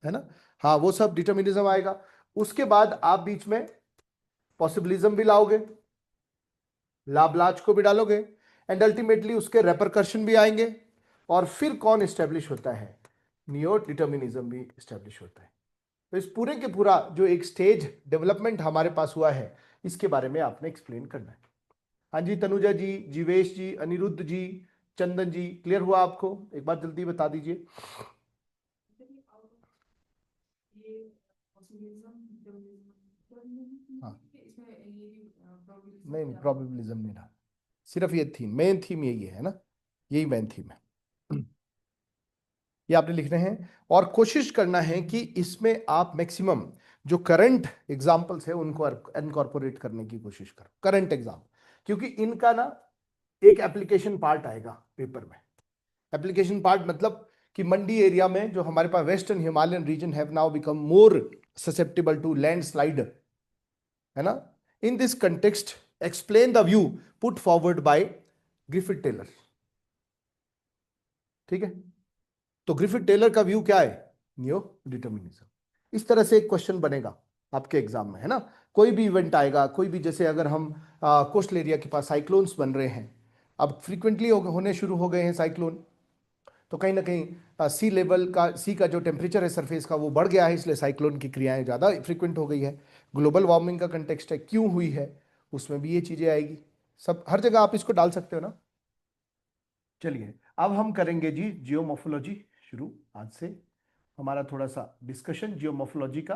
है ना? हाँ, वो सब डिटर्मिनिज्म आएगा। उसके बाद आप बीच में पॉसिबिलिज्म भी लाओगे, लाब्लाच को भी डालोगे, एंड अल्टीमेटली उसके रेपरकशन भी आएंगे। और फिर कौन एस्टेब्लिश होता है? नियो डिटर्मिनिज्म भी एस्टेब्लिश होता है। तो इस पूरे के पूरा जो एक स्टेज डेवलपमेंट हमारे पास हुआ है, इसके बारे में आपने एक्सप्लेन करना है। हाँ जी, तनुजा जी, जीवेश जी, अनिरुद्ध जी, चंदन जी, क्लियर हुआ आपको? एक बार जल्दी बता दीजिए। हाँ, नहीं, प्रोबेबिलिज्म नहीं रहा, सिर्फ ये थीम, मेन थीम यही है ना, यही मेन थीम है। ये आपने लिखने हैं और कोशिश करना है कि इसमें आप मैक्सिमम जो करंट एग्जाम्पल्स है उनको इनकॉर्पोरेट करने की कोशिश करो, करंट एग्जाम्पल, क्योंकि इनका ना एक एप्लीकेशन पार्ट आएगा पेपर में। एप्लीकेशन पार्ट मतलब कि मंडी एरिया में जो हमारे पास western Himalayan region have now become more susceptible to landslide, है ना? In this context explain the view put forward by Griffith Taylor. ठीक है, तो ग्रिफिथ टेलर का व्यू क्या है? Neo determinism. इस तरह से एक क्वेश्चन बनेगा आपके एग्जाम में, है ना? कोई भी इवेंट आएगा, कोई भी, जैसे अगर हम कोस्टल एरिया के पास साइक्लोन्स बन रहे हैं, अब फ्रीक्वेंटली होने शुरू हो गए हैं साइक्लोन, तो कहीं ना कहीं सी लेवल का, सी का जो टेम्परेचर है सरफेस का वो बढ़ गया है, इसलिए साइक्लोन की क्रियाएं ज़्यादा फ्रीक्वेंट हो गई है। ग्लोबल वार्मिंग का कंटेक्स्ट है, क्यों हुई है, उसमें भी ये चीज़ें आएगी। सब हर जगह आप इसको डाल सकते हो ना। चलिए, अब हम करेंगे जी जियोमॉर्फोलॉजी शुरू। आज से हमारा थोड़ा सा डिस्कशन जियोमॉर्फोलॉजी का।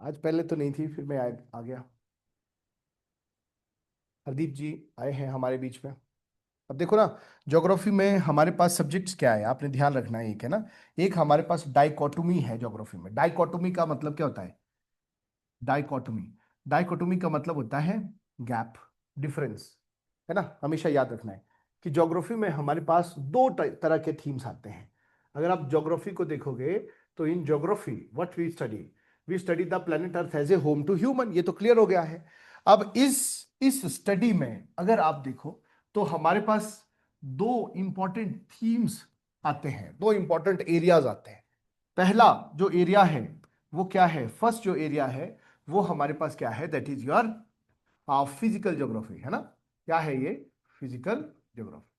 आज पहले तो नहीं थी, फिर मैं आ गया। हरदीप जी आए हैं हमारे बीच में। अब देखो ना, ज्योग्राफी में हमारे पास सब्जेक्ट्स क्या है, आपने ध्यान रखना है, एक है ना, एक हमारे पास डाइकोटोमी है ज्योग्राफी में। डाइकोटोमी का मतलब क्या होता है? डाइकोटोमी, डाइकोटोमी का मतलब होता है गैप, डिफरेंस, है ना। हमेशा याद रखना है कि ज्योग्राफी में हमारे पास दो तरह के थीम्स आते हैं। अगर आप ज्योग्राफी को देखोगे तो in geography what we study the planet Earth as a home to human, ये तो क्लियर हो गया है। अब इस स्टडी में अगर आप देखो तो हमारे पास दो इंपॉर्टेंट थीम्स आते हैं, दो इंपॉर्टेंट एरियाज आते हैं। पहला जो एरिया है वो क्या है? फर्स्ट जो एरिया है वो हमारे पास क्या है? That is your physical geography, है ना। क्या है ये? फिजिकल ज्योग्राफी,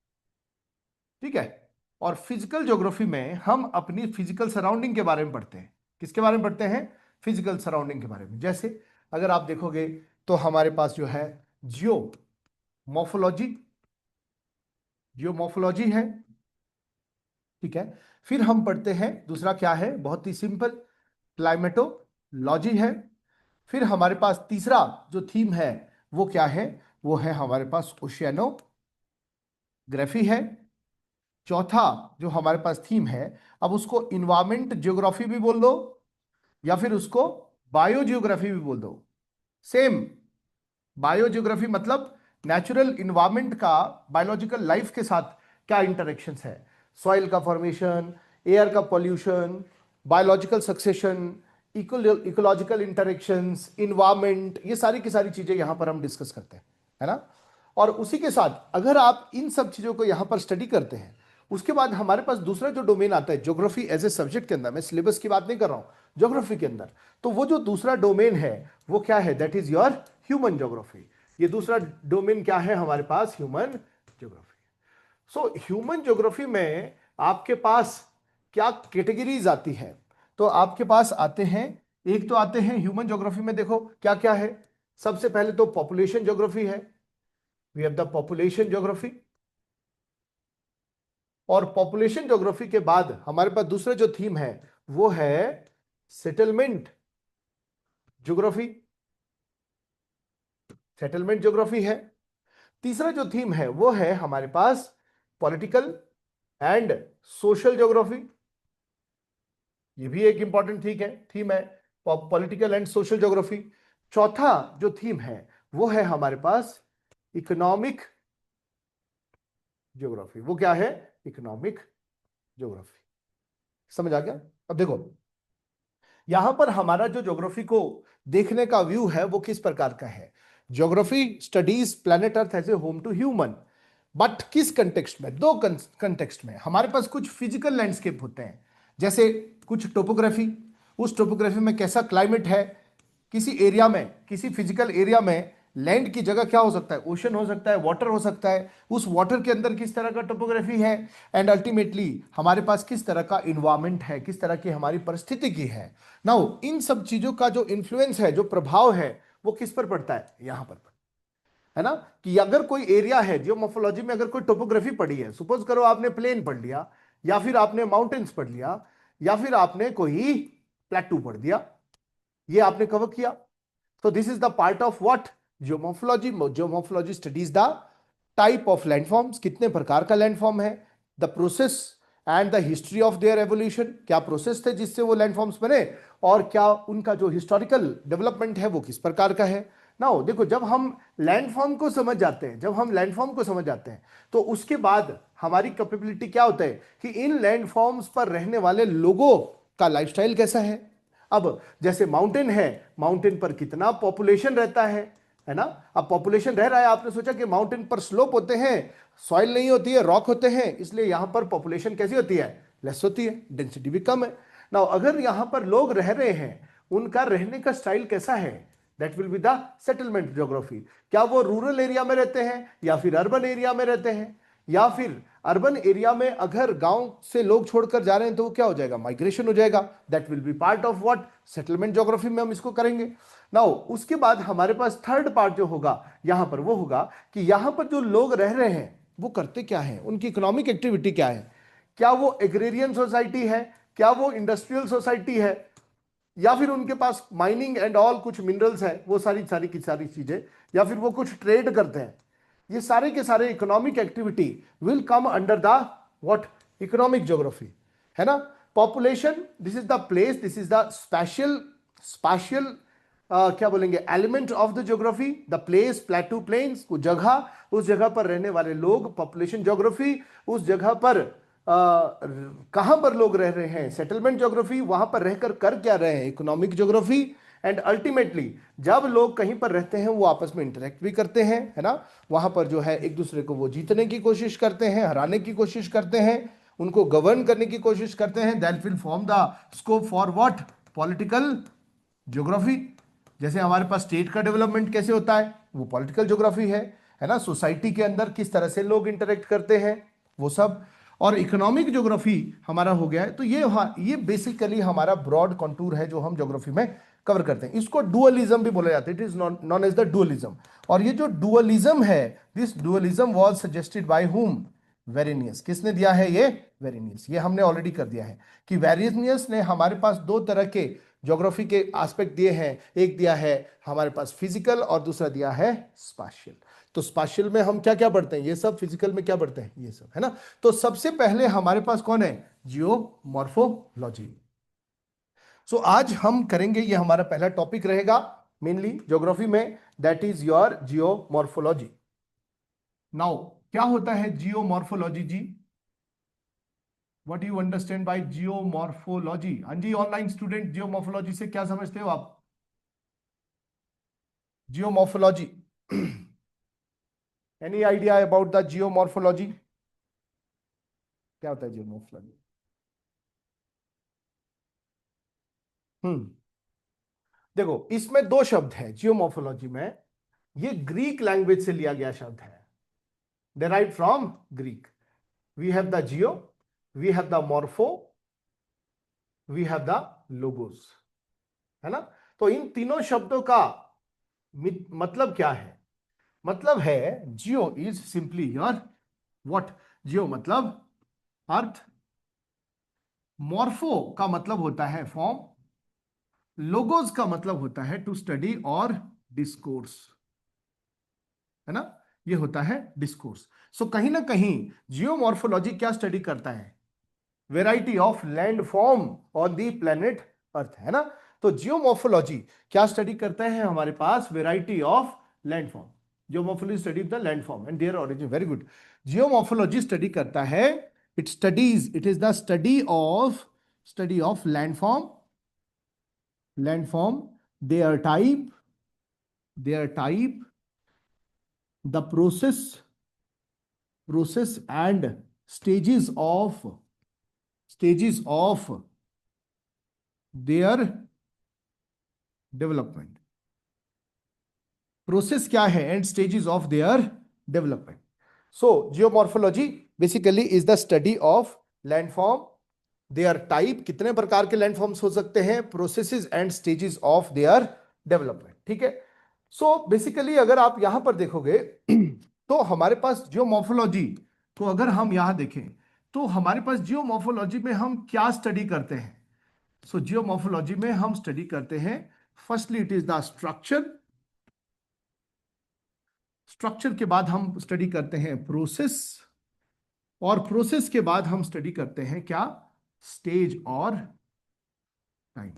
ठीक है। और फिजिकल ज्योग्राफी में हम अपनी फिजिकल सराउंडिंग के बारे में पढ़ते हैं। किसके बारे में पढ़ते हैं? फिजिकल सराउंडिंग के बारे में। जैसे अगर आप देखोगे तो हमारे पास जो है जियो मॉर्फोलॉजी, जियोमॉर्फोलॉजी है, ठीक है। फिर हम पढ़ते हैं दूसरा क्या है, बहुत ही सिंपल, क्लाइमेटोलॉजी है। फिर हमारे पास तीसरा जो थीम है वो क्या है? वो है हमारे पास ओशियानोग्राफी है। चौथा जो हमारे पास थीम है, अब उसको इन्वायरमेंट ज्योग्राफी भी बोल दो या फिर उसको बायो जियोग्राफी भी बोल दो, सेम। बायो जियोग्राफी मतलब नेचुरल इन्वायरमेंट का बायोलॉजिकल लाइफ के साथ क्या इंटरेक्शंस है, सॉइल का फॉर्मेशन, एयर का pollution, biological succession, ecological interactions, environment, ये सारी की सारी चीजें यहां पर हम डिस्कस करते हैं, है ना। और उसी के साथ अगर आप इन सब चीजों को यहां पर स्टडी करते हैं, उसके बाद हमारे पास दूसरा जो डोमेन आता है ज्योग्राफी एज ए सब्जेक्ट के अंदर, मैं सिलेबस की बात नहीं कर रहा हूं, ज्योग्राफी के अंदर, तो वो जो दूसरा डोमेन है वो क्या है? That is your human geography. ये दूसरा डोमेन क्या है हमारे पास? Human geography. So human geography में आपके पास क्या कैटेगरीज आती है? तो आपके पास आते हैं, एक तो आते हैं ह्यूमन ज्योग्राफी में, देखो क्या क्या है। सबसे पहले तो पॉपुलेशन ज्योग्राफी है, we have the population geography. और पॉपुलेशन ज्योग्राफी के बाद हमारे पास दूसरा जो थीम है वो है सेटलमेंट ज्योग्राफी, सेटलमेंट ज्योग्राफी है। तीसरा जो थीम है वो है हमारे पास पॉलिटिकल एंड सोशल ज्योग्राफी, ये भी एक इंपॉर्टेंट ठीक है, थीम है, पॉलिटिकल एंड सोशल ज्योग्राफी। चौथा जो थीम है वो है हमारे पास इकोनॉमिक ज्योग्राफी। वो क्या है? Economic geography. समझ आ गया? अब देखो यहां पर हमारा जो ज्योग्राफी को देखने का व्यू है वो किस प्रकार का है। Geography studies planet Earth as a home to human, but किस कंटेक्स्ट में? दो कंटेक्स्ट में। हमारे पास कुछ फिजिकल लैंडस्केप होते हैं, जैसे कुछ टोपोग्राफी, उस टोपोग्राफी में कैसा क्लाइमेट है, किसी एरिया में, किसी फिजिकल एरिया में लैंड की जगह क्या हो सकता है? ओशन हो सकता है, वाटर हो सकता है, उस वाटर के अंदर किस तरह का टोपोग्राफी है, एंड अल्टीमेटली हमारे पास किस तरह का इन्वायरमेंट है, किस तरह की हमारी परिस्थिति की है। नाउ इन सब चीजों का जो इन्फ्लुएंस है, जो प्रभाव है, वो किस पर पड़ता है? यहां पर, है ना। कि अगर कोई एरिया है, जियोमॉर्फोलॉजी में अगर कोई टोपोग्राफी पढ़ी है, सपोज करो आपने प्लेन पढ़ लिया, या फिर आपने माउंटेन्स पढ़ लिया, या फिर आपने कोई प्लेटू पढ़ दिया, ये आपने कवर किया। So this is the part of what? Geomorphology. Geomorphology studies the type of landforms, कितने प्रकार का लैंडफॉर्म है, the process and the history of their evolution, क्या प्रोसेस थे जिससे वो लैंडफॉर्म्स बने, और क्या उनका जो हिस्टोरिकल डेवलपमेंट है वो किस प्रकार का है। नाउ देखो, जब हम लैंडफॉर्म को समझ जाते हैं, जब हम लैंडफॉर्म को समझ जाते हैं, तो उसके बाद हमारी कैपेबिलिटी क्या होता है कि इन लैंडफॉर्म्स पर रहने वाले लोगों का लाइफस्टाइल कैसा है। अब जैसे माउंटेन है, माउंटेन पर कितना पॉपुलेशन रहता है ना। अब पॉपुलेशन रह रहा है, आपने सोचा कि माउंटेन पर स्लोप होते हैं, सॉइल नहीं होती है, रॉक होते हैं, इसलिए यहां पर पॉपुलेशन कैसी होती है? लेस होती है, डेंसिटी भी कम है। ना अगर यहां पर लोग रह रहे हैं, उनका रहने का स्टाइल कैसा है? That will be the settlement geography. क्या वो रूरल एरिया में रहते हैं या फिर अर्बन एरिया में रहते हैं, या फिर अर्बन एरिया में अगर गांव से लोग छोड़कर जा रहे हैं तो वो क्या हो जाएगा? माइग्रेशन हो जाएगा। That will B part of what? Settlement geography में हम इसको करेंगे। नाउ उसके बाद हमारे पास थर्ड पार्ट जो होगा यहां पर, वो होगा कि यहां पर जो लोग रह रहे हैं वो करते क्या है, उनकी इकोनॉमिक एक्टिविटी क्या है। क्या वो एग्रेरियन सोसाइटी है, क्या वो इंडस्ट्रियल सोसाइटी है, या फिर उनके पास माइनिंग एंड ऑल कुछ मिनरल्स है, वो सारी सारी की सारी चीजें, या फिर वो कुछ ट्रेड करते हैं, ये सारे के सारे economic activity will come under the what, economic geography, है ना। Population, this is the place, this is the spatial spatial क्या बोलेंगे, element of the geography, the place, plateau plains, वो जगह, उस जगह पर रहने वाले लोग, पॉपुलेशन ज्योग्राफी, उस जगह पर कहां पर लोग रह रहे हैं, सेटलमेंट ज्योग्राफी, वहां पर रहकर कर क्या रहे हैं, इकोनॉमिक ज्योग्राफी, एंड अल्टीमेटली जब लोग कहीं पर रहते हैं वो आपस में इंटरेक्ट भी करते हैं, है ना, वहां पर जो है एक दूसरे को वो जीतने की कोशिश करते हैं, हराने की कोशिश करते हैं, उनको गवर्न करने की कोशिश करते हैं, that will form the scope for what, political geography. जैसे हमारे पास स्टेट का डेवलपमेंट कैसे होता है, वो पॉलिटिकल ज्योग्राफी है ना, सोसाइटी के अंदर किस तरह से लोग इंटरेक्ट करते हैं, वो सब। और इकोनॉमिक ज्योग्राफी हमारा हो गया है, तो ये बेसिकली हमारा ब्रॉड कंटूर है जो हम ज्योग्राफी में कवर करते हैं। इसको डुअलिज्म भी बोला जाता है, it is known as the dualism. और ये जो डुअलिज्म है, this dualism was suggested by whom, Varenius. किसने दिया है ये, वेरेनियस। ये हमने ऑलरेडी कर दिया है कि वेरेनियस ने हमारे पास दो तरह के ज्योग्राफी के एस्पेक्ट दिए हैं, एक दिया है हमारे पास फिजिकल और दूसरा दिया है स्पाशियल। तो स्पाशियल में हम क्या क्या पढ़ते हैं, ये सब, फिजिकल में क्या पढ़ते हैं, ये सब, है ना। तो सबसे पहले हमारे पास कौन है, जियोमॉर्फोलॉजी। सो आज हम करेंगे, ये हमारा पहला टॉपिक रहेगा मेनली ज्योग्राफी में, that is your geomorphology. Now क्या होता है जियोमॉर्फोलॉजी जी, what you understand by geomorphology. हाँ जी, ऑनलाइन स्टूडेंट, जियोमॉर्फोलॉजी से क्या समझते हो आप, geomorphology, any idea about the geomorphology, क्या होता है जियोमॉर्फोलॉजी। देखो इसमें दो शब्द है जियोमॉर्फोलॉजी में, ये ग्रीक लैंग्वेज से लिया गया शब्द है, derived from Greek. We have the geo, we have the morpho, we have the logos, है ना। तो इन तीनों शब्दों का मतलब क्या है, मतलब है जियो इज सिंपली योर व्हाट, जियो मतलब अर्थ, मॉर्फो का मतलब होता है फॉर्म, लोगोस का मतलब होता है टू स्टडी और डिस्कोर्स, है ना, ये होता है डिस्कोर्स। सो कहीं ना कहीं जियोमॉर्फोलॉजी क्या स्टडी करता है, variety of land form on the planet earth, है ना। तो जियोमॉर्फोलॉजी क्या स्टडी करता है, हमारे पास variety of land form, geomorphology study the land form and their origin, very good. Geomorphology study करता है, it studies, it is the study of land form, their type, the process and stages of their development. Process क्या है and stages of their development. So geomorphology basically is the study of landform, their type, कितने प्रकार के landforms हो सकते हैं, processes and stages of their development, ठीक है। सो बेसिकली अगर आप यहां पर देखोगे तो हमारे पास जियोमॉर्फोलॉजी को अगर हम यहां देखें तो हमारे पास जियोमॉर्फोलॉजी में हम क्या स्टडी करते हैं। सो जियोमॉर्फोलॉजी में हम स्टडी करते हैं, firstly it is the structure के बाद हम स्टडी करते हैं प्रोसेस, और प्रोसेस के बाद हम स्टडी करते हैं क्या, स्टेज और टाइम।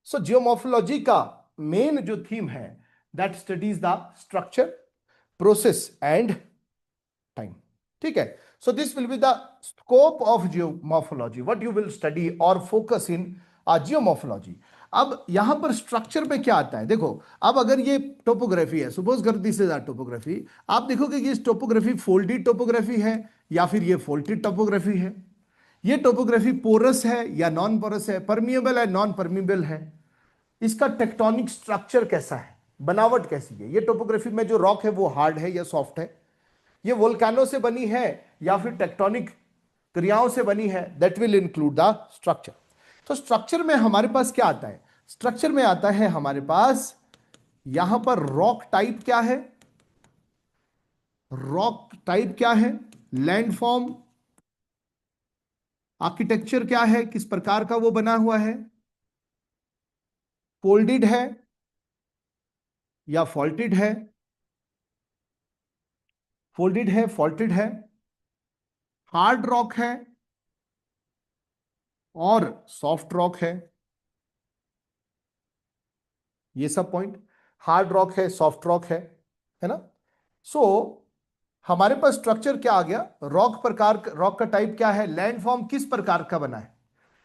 सो जियोमॉर्फोलॉजी का मेन जो थीम है, that studies the structure, process and time, ठीक है। So this will be the scope of geomorphology, what you will study और फोकस इन जियोमॉर्फोलॉजी। अब यहां पर स्ट्रक्चर में क्या आता है, देखो अब अगर ये टोपोग्राफी है, सपोज कर दिस इज टोपोग्राफी, आप देखोगे कि इस टोपोग्राफी फोल्डेड टोपोग्राफी है या फिर ये फोल्डेड टोपोग्राफी है, ये टोपोग्राफी पोरस है या नॉन पोरस है, परमिएबल है नॉन परमिएबल है, इसका टेक्टोनिक स्ट्रक्चर कैसा है, बनावट कैसी है, ये टोपोग्राफी में जो रॉक है वो हार्ड है या सॉफ्ट है, ये वोल्केनो से बनी है या फिर टेक्टोनिक क्रियाओं से बनी है, that will include the structure. तो स्ट्रक्चर में हमारे पास क्या आता है, स्ट्रक्चर में आता है हमारे पास यहां पर रॉक टाइप क्या है, रॉक टाइप क्या है, लैंडफॉर्म, आर्किटेक्चर क्या है, किस प्रकार का वो बना हुआ है, फोल्डेड है या फॉल्टेड है, फोल्डेड है, फॉल्टेड है, हार्ड रॉक है और सॉफ्ट रॉक है, ये सब पॉइंट। हार्ड रॉक है, सॉफ्ट रॉक है ना। सो हमारे पास स्ट्रक्चर क्या आ गया, रॉक प्रकार, रॉक का टाइप क्या है, लैंडफॉर्म किस प्रकार का बना है,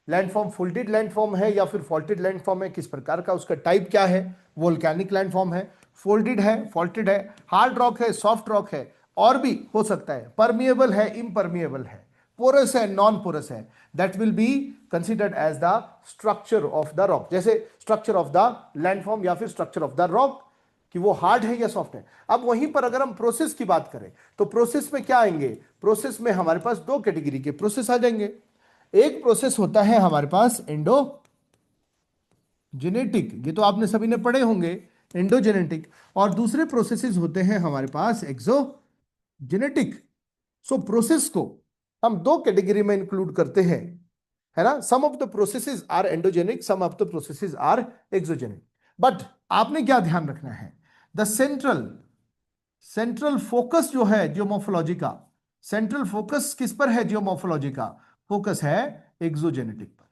लैंडफॉर्म फोल्डेड लैंडफॉर्म है या फिर फॉल्टेड लैंडफॉर्म है, किस प्रकार का, उसका टाइप क्या है, वोल्केनिक लैंडफॉर्म है, फोल्डेड है, फॉल्टेड है, हार्ड रॉक है, सॉफ्ट रॉक है, और भी हो सकता है, परमिएबल है, इम्परमिएबल है, पोरस है, नॉन पोरस है, that will be considered as the structure of the rock, जैसे स्ट्रक्चर ऑफ द लैंडफॉर्म या फिर स्ट्रक्चर ऑफ द रॉक, कि वो हार्ड है या सॉफ्ट है। अब वहीं पर अगर हम प्रोसेस की बात करें तो प्रोसेस में क्या आएंगे, प्रोसेस में हमारे पास दो कैटेगरी के प्रोसेस आ जाएंगे। एक प्रोसेस होता है हमारे पास एंडोजेनेटिक, ये तो आपने सभी ने पढ़े होंगे, एंडोजेनेटिक, और दूसरे प्रोसेसेस होते हैं हमारे पास एक्सोजेनेटिक। सो प्रोसेस को हम दो कैटेगरी में इंक्लूड करते हैं, है ना। Some of the processes are endogenic, some of the processes are exogenic. But आपने क्या ध्यान रखना है, द सेंट्रल फोकस जो है जियोमॉर्फोलॉजी का, सेंट्रल फोकस किस पर है, जियोमॉर्फोलॉजी का फोकस है एक्सोजेनेटिक पर।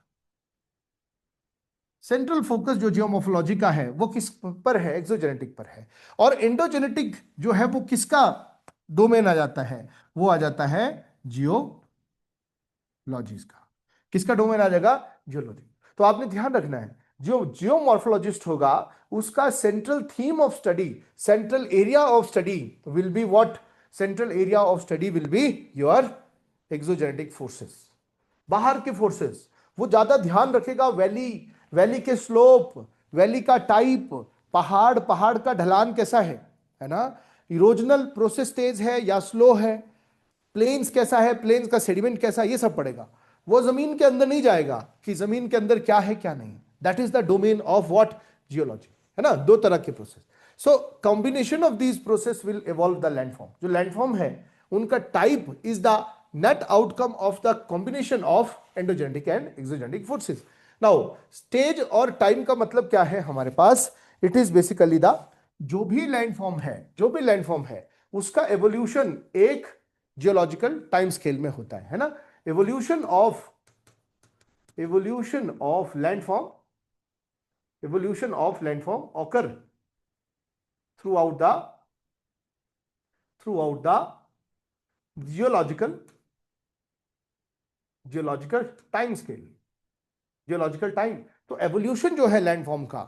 सेंट्रल फोकस जो जियोमॉर्फोलॉजी का है वो किस पर है, एक्सोजेनेटिक पर है। और एंडोजेनेटिक जो है वो किसका डोमेन आ जाता है, वो आ जाता है जियोलॉजीज का। किसका डोमेन आ जाएगा, जियोलॉजी। तो आपने ध्यान रखना है, जो जियोमॉर्फोलॉजिस्ट होगा उसका central theme of study, central area of study will be what, central area of study will be your exogenetic forces, बाहर के फोर्सेस। वो ज्यादा ध्यान रखेगा वैली, वैली के स्लोप, वैली का टाइप, पहाड़, पहाड़ का ढलान कैसा है ना, इरोजनल प्रोसेस तेज है या स्लो है, प्लेन्स कैसा है, प्लेन्स का सेडिमेंट कैसा है, ये सब पड़ेगा। वो जमीन के अंदर नहीं जाएगा कि जमीन के अंदर क्या है क्या नहीं। That is the domain of what, geology, है ना। दो तरह के process. So combination of these process will evolve the landform. जो लैंडफॉर्म है उनका type is the net outcome of the combination of endogenetic and exogenetic forces. Now stage और time का मतलब क्या है हमारे पास, इट इज बेसिकली द, जो भी लैंडफॉर्म है, जो भी लैंडफॉर्म है उसका एवोल्यूशन एक जियोलॉजिकल टाइम स्केल में होता है ना। Evolution of landform, evolution of landform occur throughout the geological time scale, geological time. तो एवोल्यूशन जो है लैंडफॉर्म का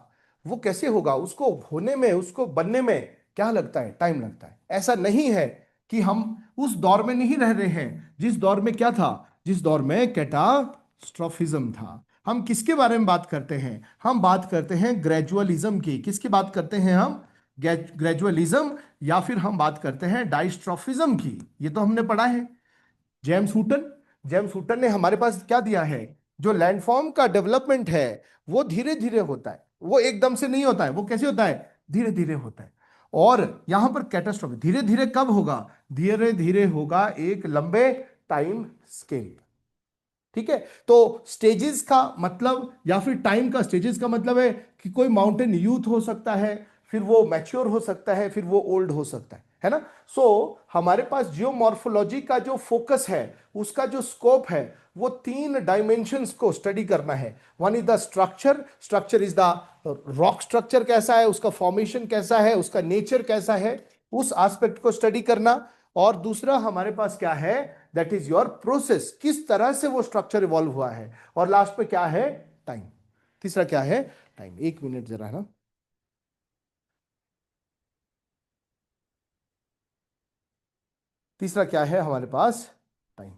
वो कैसे होगा, उसको होने में, उसको बनने में क्या लगता है, टाइम लगता है। ऐसा नहीं है कि हम उस दौर में नहीं रह रहे हैं जिस दौर में क्या था, जिस दौर में कैटास्ट्रोफिज्म था। हम किसके बारे में बात करते हैं, हम बात करते हैं ग्रेजुअलिज्म की। किसकी बात करते हैं हम, ग्रेजुअलिज्म, या फिर हम बात करते हैं डायस्ट्रोफिज्म की। ये तो हमने पढ़ा है। जेम्स हूटन ने हमारे पास क्या दिया है, जो लैंडफॉर्म का डेवलपमेंट है वो धीरे धीरे होता है, वो एकदम से नहीं होता है। वो कैसे होता है, धीरे धीरे होता है। और यहां पर कैटास्ट्रॉफी धीरे धीरे कब होगा, धीरे धीरे होगा एक लंबे टाइम स्केल। ठीक है। तो स्टेजेस का मतलब या फिर टाइम का, स्टेजेस का मतलब है कि कोई माउंटेन यूथ हो सकता है, फिर वो मैच्योर हो सकता है, फिर वो ओल्ड हो सकता है ना। सो हमारे पास जियोमॉर्फोलॉजी का जो फोकस है, उसका जो स्कोप है, वो तीन डायमेंशंस को स्टडी करना है। One is the structure, structure is the rock structure कैसा है, उसका फॉर्मेशन कैसा है, उसका नेचर कैसा है, उस एस्पेक्ट को स्टडी करना। और दूसरा हमारे पास क्या है, दैट इज योर प्रोसेस, किस तरह से वो स्ट्रक्चर इवॉल्व हुआ है। और लास्ट में क्या है, टाइम। तीसरा क्या है, टाइम। एक मिनट जरा, है ना। तीसरा क्या है हमारे पास, टाइम।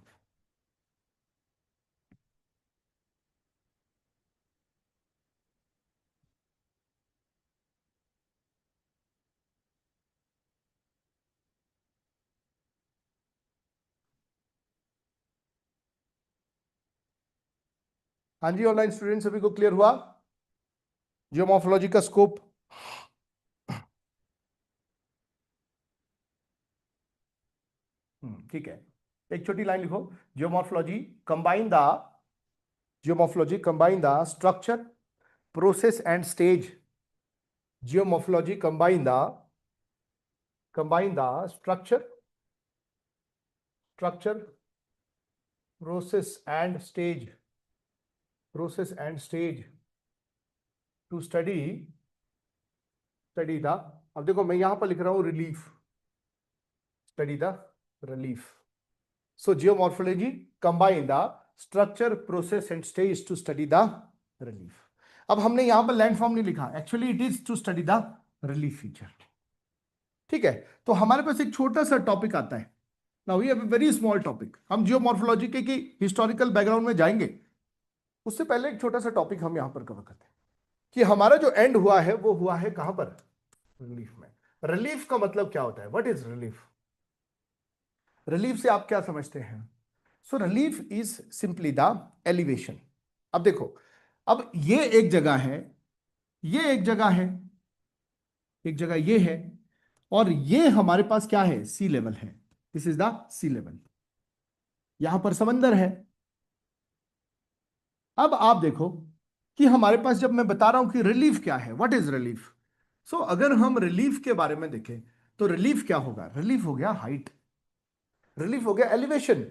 हाँ जी, ऑनलाइन स्टूडेंट सभी को क्लियर हुआ जियोमॉर्फोलॉजी का स्कोप। ठीक है। एक छोटी लाइन लिखो, geomorphology combine the, geomorphology combine the structure, process and stage. Geomorphology combine the structure, process and stage to study the, अब देखो मैं यहां पर लिख रहा हूं relief, study the relief. So geomorphology combine the structure, process and stage to study the relief. अब हमने यहां पर लैंडफॉर्म नहीं लिखा, actually it is to study the relief feature. ठीक है, तो हमारे पास एक छोटा सा टॉपिक आता है. Now we have a very small topic. हम जियोमॉर्फोलॉजी के की हिस्टोरिकल बैकग्राउंड में जाएंगे, उससे पहले एक छोटा सा टॉपिक हम यहां पर कवर करते हैं कि हमारा जो एंड हुआ है वो हुआ है कहां पर, रिलीफ में. रिलीफ का मतलब क्या होता है, व्हाट इज रिलीफ? रिलीफ से आप क्या समझते हैं? So relief is simply the elevation. अब देखो, अब ये एक जगह है, ये एक जगह है, एक जगह ये है, और ये हमारे पास क्या है, सी लेवल है. This is the sea level. यहां पर समंदर है. अब आप देखो कि हमारे पास, जब मैं बता रहा हूं कि रिलीफ क्या है, व्हाट इज रिलीफ, सो अगर हम रिलीफ के बारे में देखें तो रिलीफ क्या होगा, रिलीफ हो गया हाइट, रिलीफ हो गया एलिवेशन.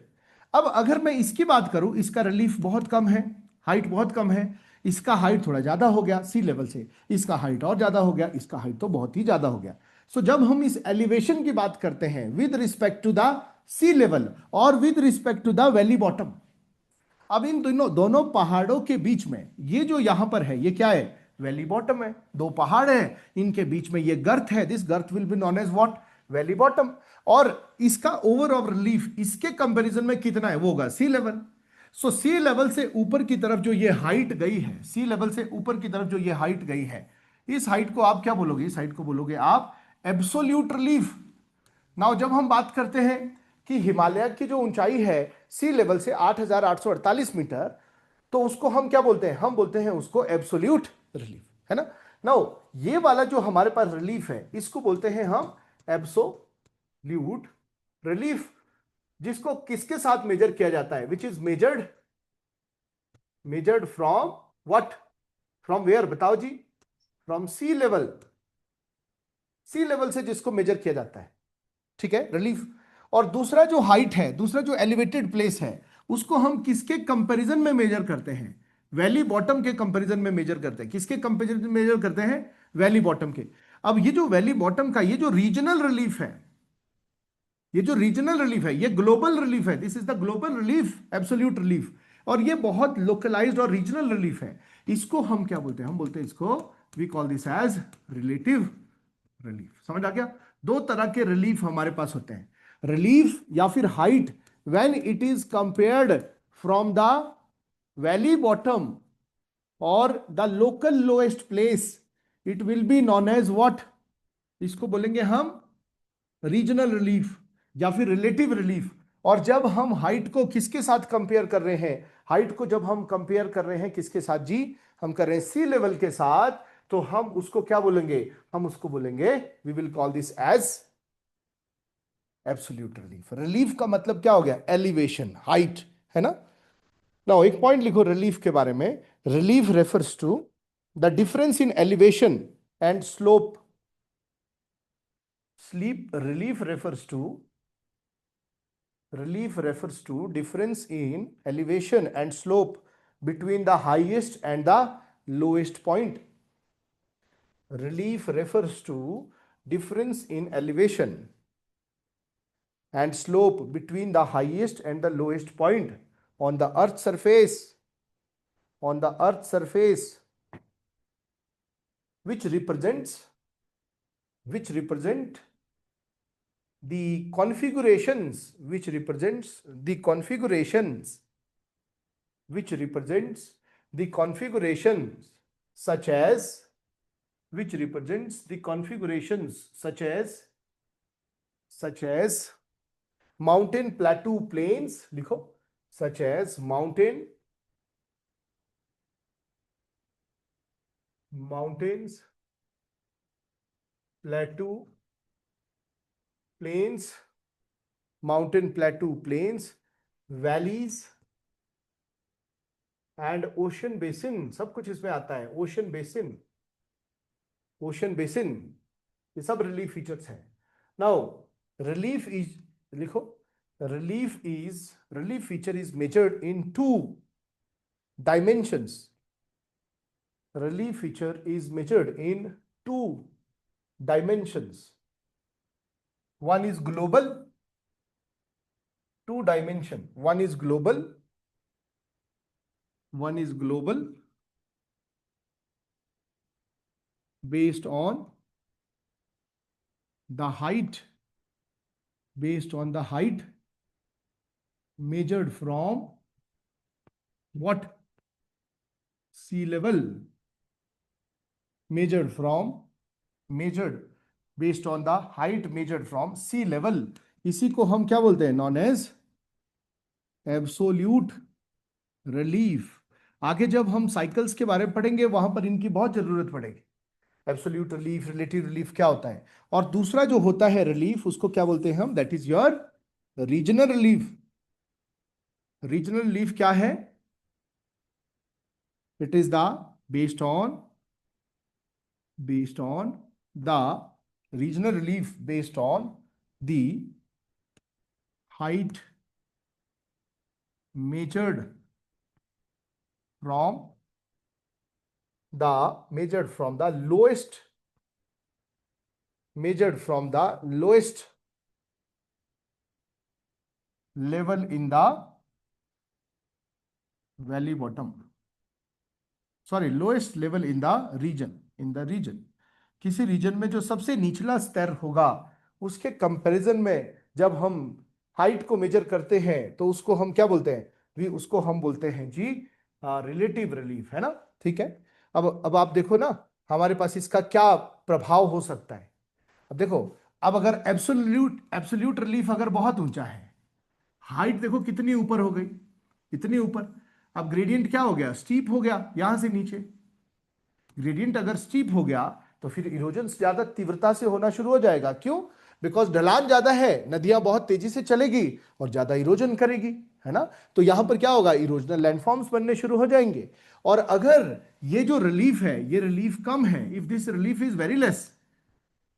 अब अगर मैं इसकी बात करूं, इसका रिलीफ बहुत कम है, हाइट बहुत कम है, इसका हाइट थोड़ा ज्यादा हो गया सी लेवल से, इसका हाइट और ज्यादा हो गया, इसका हाइट तो बहुत ही ज्यादा हो गया. सो जब हम इस एलिवेशन की बात करते हैं with respect to the sea level और with respect to the valley bottom, अब इन दोनों पहाड़ों के बीच में ये जो यहां पर है, ये क्या है, वैली बॉटम है. दो पहाड़ है, इनके बीच में ये गर्त है, दिस गर्त will be known as what, valley bottom. और इसका ओवरऑल रिलीफ इसके कंपैरिजन में कितना है, वो होगा सी लेवल. सो सी लेवल से ऊपर की तरफ जो ये हाइट गई है, सी लेवल से ऊपर की तरफ जो ये हाइट गई है, इस हाइट को आप क्या बोलोगे, इस हाइट को बोलोगे आप एब्सोल्यूट रिलीफ. नाउ जब हम बात करते हैं कि हिमालय की जो ऊंचाई है सी लेवल से 8,848 मीटर, तो उसको हम क्या बोलते हैं, हम बोलते हैं उसको एब्सोल्यूट रिलीफ, है ना. नाउ ये वाला जो हमारे पास रिलीफ है, इसको बोलते हैं हम एब्सोल्यूट रिलीफ, जिसको किसके साथ मेजर किया जाता है, which is measured from what, from where, बताओ जी, from sea level, sea level से जिसको मेजर किया जाता है. ठीक है, रिलीफ. और दूसरा जो हाइट है, दूसरा जो एलिवेटेड प्लेस है, उसको हम किसके कंपैरिजन में मेजर करते हैं, वैली बॉटम के कंपैरिजन में मेजर करते हैं. किसके कंपैरिजन में मेजर करते हैं, वैली बॉटम के. अब ये जो वैली बॉटम का ये जो रीजनल रिलीफ है, ये जो रीजनल रिलीफ है, ये ग्लोबल रिलीफ है, this is the global relief, absolute relief. और ये बहुत लोकलाइज्ड और रीजनल रिलीफ है. इसको हम क्या बोलते हैं, हम बोलते हैं इसको, we call this as relative relief. समझ आ गया. दो तरह के रिलीफ हमारे पास होते हैं, रिलीफ या फिर height when it is compared from the valley bottom और the local lowest place, it will be known as what, इसको बोलेंगे हम रीजनल रिलीफ या फिर रिलेटिव रिलीफ. और जब हम हाइट को किसके साथ कंपेयर कर रहे हैं, हाइट को जब हम कंपेयर कर रहे हैं किसके साथ जी, हम कर रहे हैं सी लेवल के साथ, तो हम उसको क्या बोलेंगे, हम उसको बोलेंगे, we will call this as absolute relief. Relief का मतलब क्या हो गया, एलिवेशन, हाइट, है ना. नाउ एक पॉइंट लिखो रिलीफ के बारे में. Relief refers to the difference in elevation and slope. relief refers to difference in elevation and slope between the highest and the lowest point. Relief refers to difference in elevation and slope between the highest and the lowest point on the earth's surface, which represent the configurations such as mountain plateau plains, लिखो, such as mountains, plateau plains, valleys, and ocean basin, सब कुछ इसमें आता है। Ocean basin, ocean basin, ये सब relief features हैं। Now relief is, लिखो, relief feature is measured in 2 dimensions. Relief feature is measured in 2 dimensions. One is global, 2 dimension. One is global, based on the height, measured from what? Sea level. Measured based on the height measured from sea level. इसी को हम क्या बोलते हैं? Known as absolute relief. आगे जब हम cycles के बारे में पढ़ेंगे वहां पर इनकी बहुत जरूरत पड़ेगी। एब्सोल्यूट रिलीफ, रिलेटिव रिलीफ क्या होता है, और दूसरा जो होता है रिलीफ, उसको क्या बोलते हैं हम? That is your regional relief. Regional relief क्या है? It is the based on the regional relief based on the height measured from the lowest level in the valley bottom, sorry, lowest level in the region, किसी region में जो सबसे निचला स्तर होगा उसके कंपैरिजन में जब हम हाइट को मेजर करते हैं तो उसको हम क्या बोलते हैं? उसको हम बोलते हैं जी रिलेटिव रिलीफ, है ना? ठीक है। अब आप देखो ना, हमारे पास इसका क्या प्रभाव हो सकता है। अब देखो, अब अगर एब्सोल्यूट रिलीफ अगर बहुत ऊंचा है, हाइट देखो कितनी ऊपर हो गई, इतनी ऊपर, अब ग्रेडियंट क्या हो गया? स्टीप हो गया। यहां से नीचे ग्रेडियंट अगर स्टीप हो गया तो फिर इरोजन ज्यादा तीव्रता से होना शुरू हो जाएगा। क्यों? बिकॉज ढलान ज्यादा है, नदियां बहुत तेजी से चलेगी और ज्यादा इरोजन करेगी, है ना? तो यहां पर क्या होगा? इरोजनल लैंडफॉर्म्स बनने शुरू हो जाएंगे। और अगर ये जो रिलीफ है, ये रिलीफ कम है, if this relief is very less,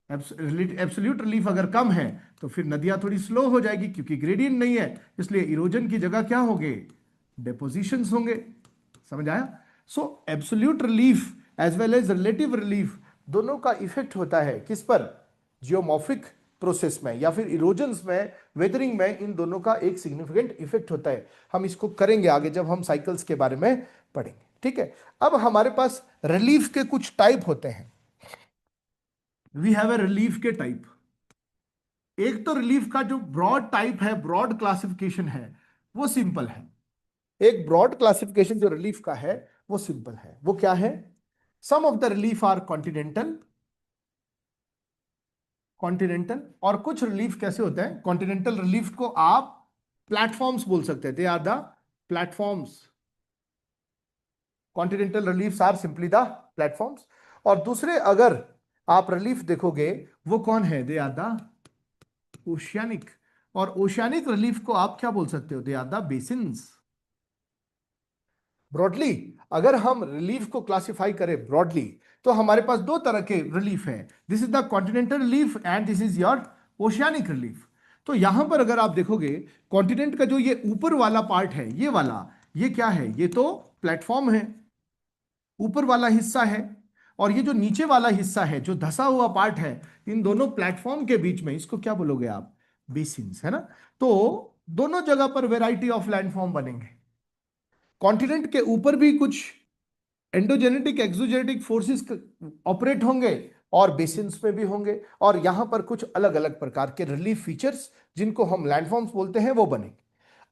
absolute relief अगर कम है, तो फिर नदियां थोड़ी स्लो हो जाएगी क्योंकि ग्रेडियंट नहीं है, इसलिए इरोजन की जगह क्या होंगे? डेपोजिशंस होंगे। समझ आया? So absolute relief as well as relative relief दोनों का इफेक्ट होता है किस पर? जियोमॉर्फिक प्रोसेस में या फिर इरोजन्स में, वेदरिंग में, इन दोनों का एक सिग्निफिकेंट इफेक्ट होता है। हम इसको करेंगे आगे जब हम साइकिल्स के बारे में पढ़ेंगे, ठीक है? अब हमारे पास रिलीफ के कुछ टाइप होते हैं। वी हैव ए रिलीफ के टाइप। एक तो रिलीफ का जो ब्रॉड टाइप है, ब्रॉड क्लासिफिकेशन है, वो सिंपल है। एक ब्रॉड क्लासिफिकेशन जो रिलीफ का है वो सिंपल है। वो क्या है? Some of the relief are continental, और कुछ रिलीफ कैसे होते हैं? कॉन्टिनेंटल रिलीफ को आप प्लेटफॉर्म्स बोल सकते हैं। They are the platforms. Continental relief are simply the platforms. और दूसरे अगर आप रिलीफ देखोगे वो कौन है? They are the oceanic. और ओशियानिक रिलीफ को आप क्या बोल सकते हो? They are the basins. Broadly अगर हम रिलीफ को क्लासिफाई करें ब्रॉडली, तो हमारे पास दो तरह के रिलीफ है। This is the continental relief and this is your oceanic relief. तो यहां पर अगर आप देखोगे, कॉन्टिनेंट का जो ये ऊपर वाला पार्ट है, ये वाला, ये क्या है? ये तो प्लेटफॉर्म है, ऊपर वाला हिस्सा है। और ये जो नीचे वाला हिस्सा है, जो धसा हुआ पार्ट है, इन दोनों प्लेटफॉर्म के बीच में, इसको क्या बोलोगे आप? बेसिन्स, है ना? तो दोनों जगह पर वेराइटी ऑफ लैंडफॉर्म बनेंगे। कॉन्टिनेंट के ऊपर भी कुछ एंडोजेनेटिक एक्सोजेनेटिक फोर्सेस ऑपरेट होंगे और बेसिन्स में भी होंगे, और यहां पर कुछ अलग अलग प्रकार के रिलीफ फीचर्स जिनको हम लैंडफॉर्म्स बोलते हैं वो बनेंगे।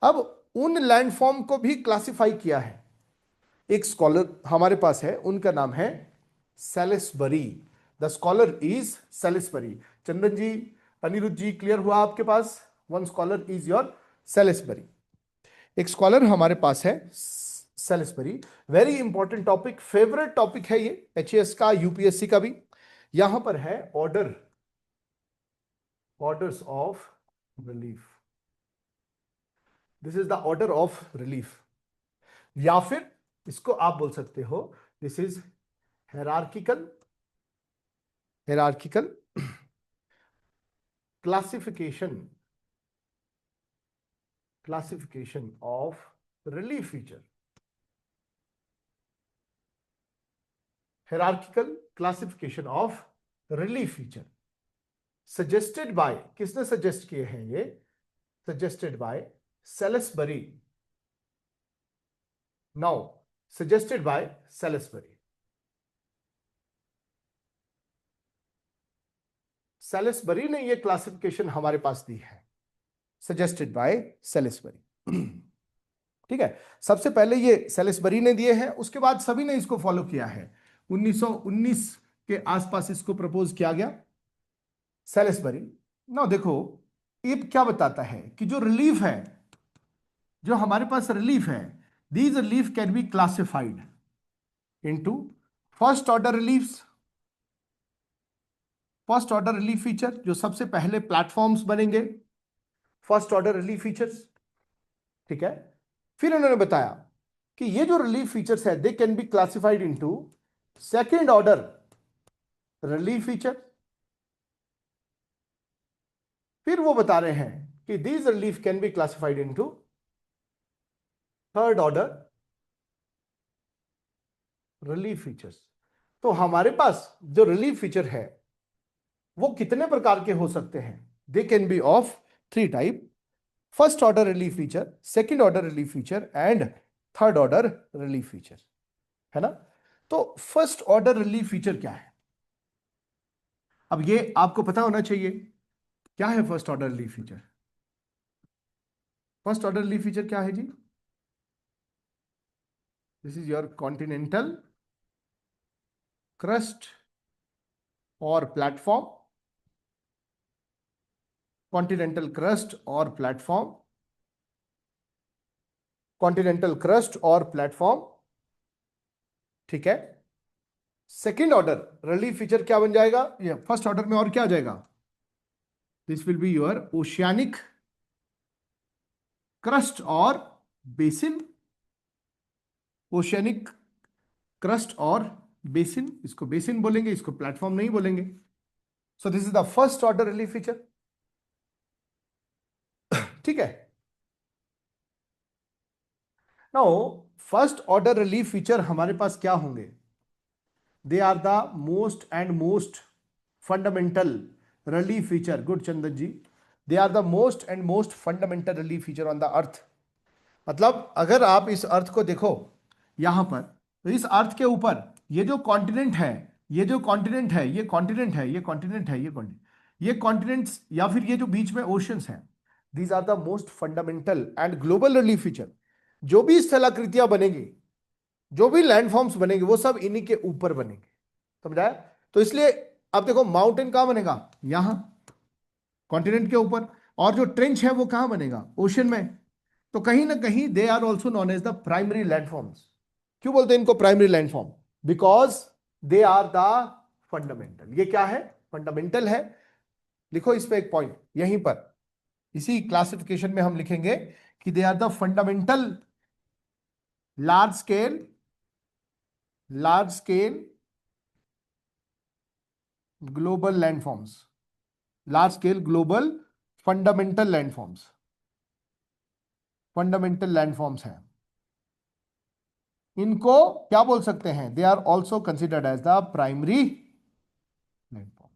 अब उन लैंडफॉर्म को भी क्लासिफाई किया है। एक स्कॉलर हमारे पास है, उनका नाम है Salisbury. The scholar is Salisbury. Chandan ji, Anirudh ji, clear हुआ आपके पास? One scholar is your Salisbury. एक स्कॉलर हमारे पास है Salisbury. Very important topic, favourite topic है ये एचएएस का, यूपीएससी का भी। यहां पर है orders of relief. This is the order of relief. या फिर इसको आप बोल सकते हो this is hierarchical classification of relief feature. Hierarchical classification of relief feature suggested by, किसने suggest किए हैं ये? Suggested by Salisbury. Now suggested by Salisbury. Salisbury ने ये क्लासिफिकेशन हमारे पास दी है, सजेस्टेड बाय सेलिसबरी। ठीक है, सबसे पहले ये सेलिसबरी ने दिए हैं, उसके बाद सभी ने इसको फॉलो किया है। 1919 के आसपास इसको प्रपोज किया गया सेलिसबरी। ना देखो ये क्या बताता है कि जो रिलीफ है, जो हमारे पास रिलीफ है, these relief can be classified into first order reliefs, first order relief feature, जो सबसे पहले प्लेटफॉर्म्स बनेंगे फर्स्ट ऑर्डर रिलीफ फीचर्स। ठीक है, फिर उन्होंने बताया कि ये जो रिलीफ फीचर्स है they can be classified into second order relief feature. फिर वो बता रहे हैं कि these relief can be classified into third order relief features. तो हमारे पास जो रिलीफ फीचर है वो कितने प्रकार के हो सकते हैं? They can be of 3 type, first order relief feature, second order relief feature and third order relief feature, है ना। तो फर्स्ट ऑर्डर रिलीफ फीचर क्या है? अब ये आपको पता होना चाहिए क्या है first order relief feature. First order relief feature क्या है जी? This is your continental crust और प्लेटफॉर्म, कॉन्टिनेंटल क्रस्ट और प्लेटफॉर्म, कॉन्टिनेंटल क्रस्ट और प्लेटफॉर्म। ठीक है, सेकेंड ऑर्डर रिलीफ फीचर क्या बन जाएगा? ये फर्स्ट ऑर्डर में और क्या आ जाएगा? This will be your oceanic crust और बेसिन, ओशियानिक क्रस्ट और बेसिन, इसको बेसिन बोलेंगे, इसको प्लेटफॉर्म नहीं बोलेंगे। So this is the first order relief feature. ठीक है, now first order relief feature हमारे पास क्या होंगे? They are the most and most fundamental relief feature. Good Chandan ji, they are the most and most fundamental relief feature on the Earth. मतलब अगर आप इस अर्थ को देखो यहां पर, तो इस अर्थ के ऊपर ये जो कॉन्टिनेंट है, ये जो कॉन्टिनेंट है, ये कॉन्टिनेंट है, ये कॉन्टिनेंट है, ये कॉन्टिनेंट्स या फिर ये जो बीच में ओशंस हैं, these are the most fundamental and global relief feature. जो भी स्थलाकृतियां बनेगी, जो भी लैंडफॉर्म्स बनेंगे, वो सब इन्हीं के ऊपर बनेंगे। समझाया? तो इसलिए अब देखो माउंटेन कहां बनेगा? यहां कॉन्टिनेंट के ऊपर, और जो ट्रेंच है वो कहां बनेगा? ओशन में। तो कहीं ना कहीं they are also known as the primary landforms. क्यों बोलते हैं इनको primary landform? Because they are the fundamental. ये क्या है? फंडामेंटल है। लिखो इस पे एक पॉइंट, यहीं पर इसी क्लासिफिकेशन में हम लिखेंगे कि they are the fundamental large scale global landforms, large scale global fundamental landforms हैं। इनको क्या बोल सकते हैं? They are also considered as the primary landform.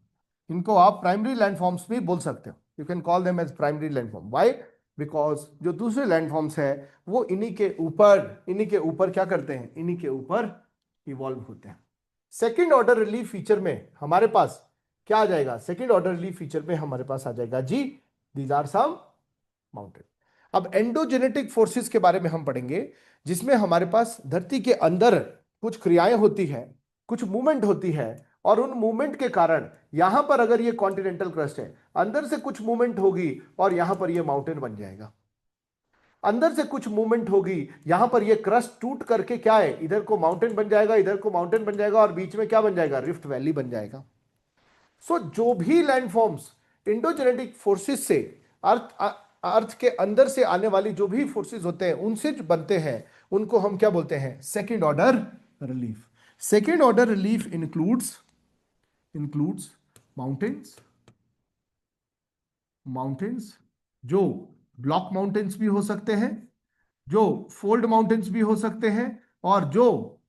इनको आप प्राइमरी लैंडफॉर्म्स भी बोल सकते हो। You can call them as primary landform. Why? Because जो दूसरे लैंडफॉर्म्स है वो इन्हीं के ऊपर क्या करते हैं? इन्हीं के ऊपर इवॉल्व होते हैं। सेकेंड ऑर्डर रिलीफ फीचर में हमारे पास क्या आ जाएगा? सेकेंड ऑर्डर रिलीफ फीचर में हमारे पास आ जाएगा जी, दीज आर सम माउंटेन। अब एंडोजेनेटिक फोर्सेस के बारे में हम पढ़ेंगे, जिसमें हमारे पास धरती के अंदर कुछ क्रियाएं होती है, कुछ मूवमेंट होती है, और उन मूवमेंट के कारण यहां पर अगर ये कॉन्टिनेंटल क्रस्ट है, अंदर से कुछ मूवमेंट होगी और यहां पर ये माउंटेन बन जाएगा। अंदर से कुछ मूवमेंट होगी, यहां पर ये क्रस्ट टूट करके क्या है? इधर को माउंटेन बन जाएगा, इधर को माउंटेन बन जाएगा, और बीच में क्या बन जाएगा? रिफ्ट वैली बन जाएगा। सो जो भी लैंडफॉर्म्स इंडोजेनेटिक फोर्सेस से अर्थ के अंदर से आने वाली जो भी फोर्सेस होते हैं उनसे जो बनते हैं, उनको हम क्या बोलते हैं, second order relief. Second order relief includes mountains, जो ब्लॉक माउंटेन्स भी हो सकते हैं, जो फोल्ड माउंटेन्स भी हो सकते हैं, और जो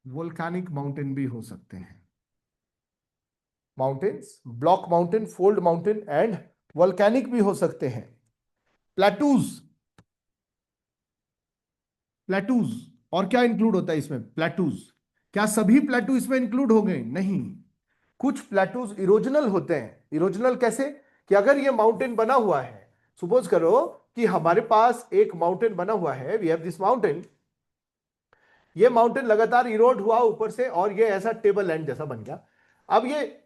वोल्केनिक माउंटेन भी हो सकते हैं। Mountains, block mountain, fold mountain and volcanic भी हो सकते हैं। प्लेटूज और क्या इंक्लूड होता है इसमें, प्लेटूज। क्या सभी प्लेटू इसमें इंक्लूड हो गए, नहीं। कुछ प्लेटूज इरोजनल होते हैं। इरोजनल कैसे, कि अगर ये माउंटेन बना हुआ है, सपोज करो कि हमारे पास एक माउंटेन बना हुआ है, वी हैव दिस माउंटेन, ये माउंटेन लगातार इरोड हुआ ऊपर से और ये ऐसा टेबल लैंड जैसा बन गया। अब ये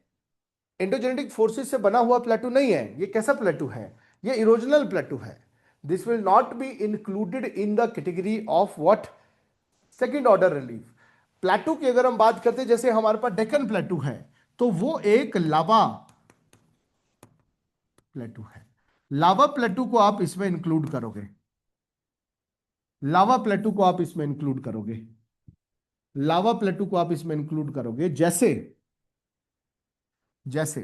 एंडोजेनेटिक फोर्सेस से बना हुआ प्लेटू नहीं है, ये कैसा प्लेटू है, ये इरोजनल प्लेटू है। This will not be included in the category of what, second order relief. प्लेटू की अगर हम बात करते हैं, जैसे हमारे पास डेक्कन प्लेटू है, तो वो एक लावा प्लेटू है। लावा प्लेटू को आप इसमें इंक्लूड करोगे, लावा प्लेटू को आप इसमें इंक्लूड करोगे, लावा प्लेटू को आप इसमें इंक्लूड करोगे, जैसे जैसे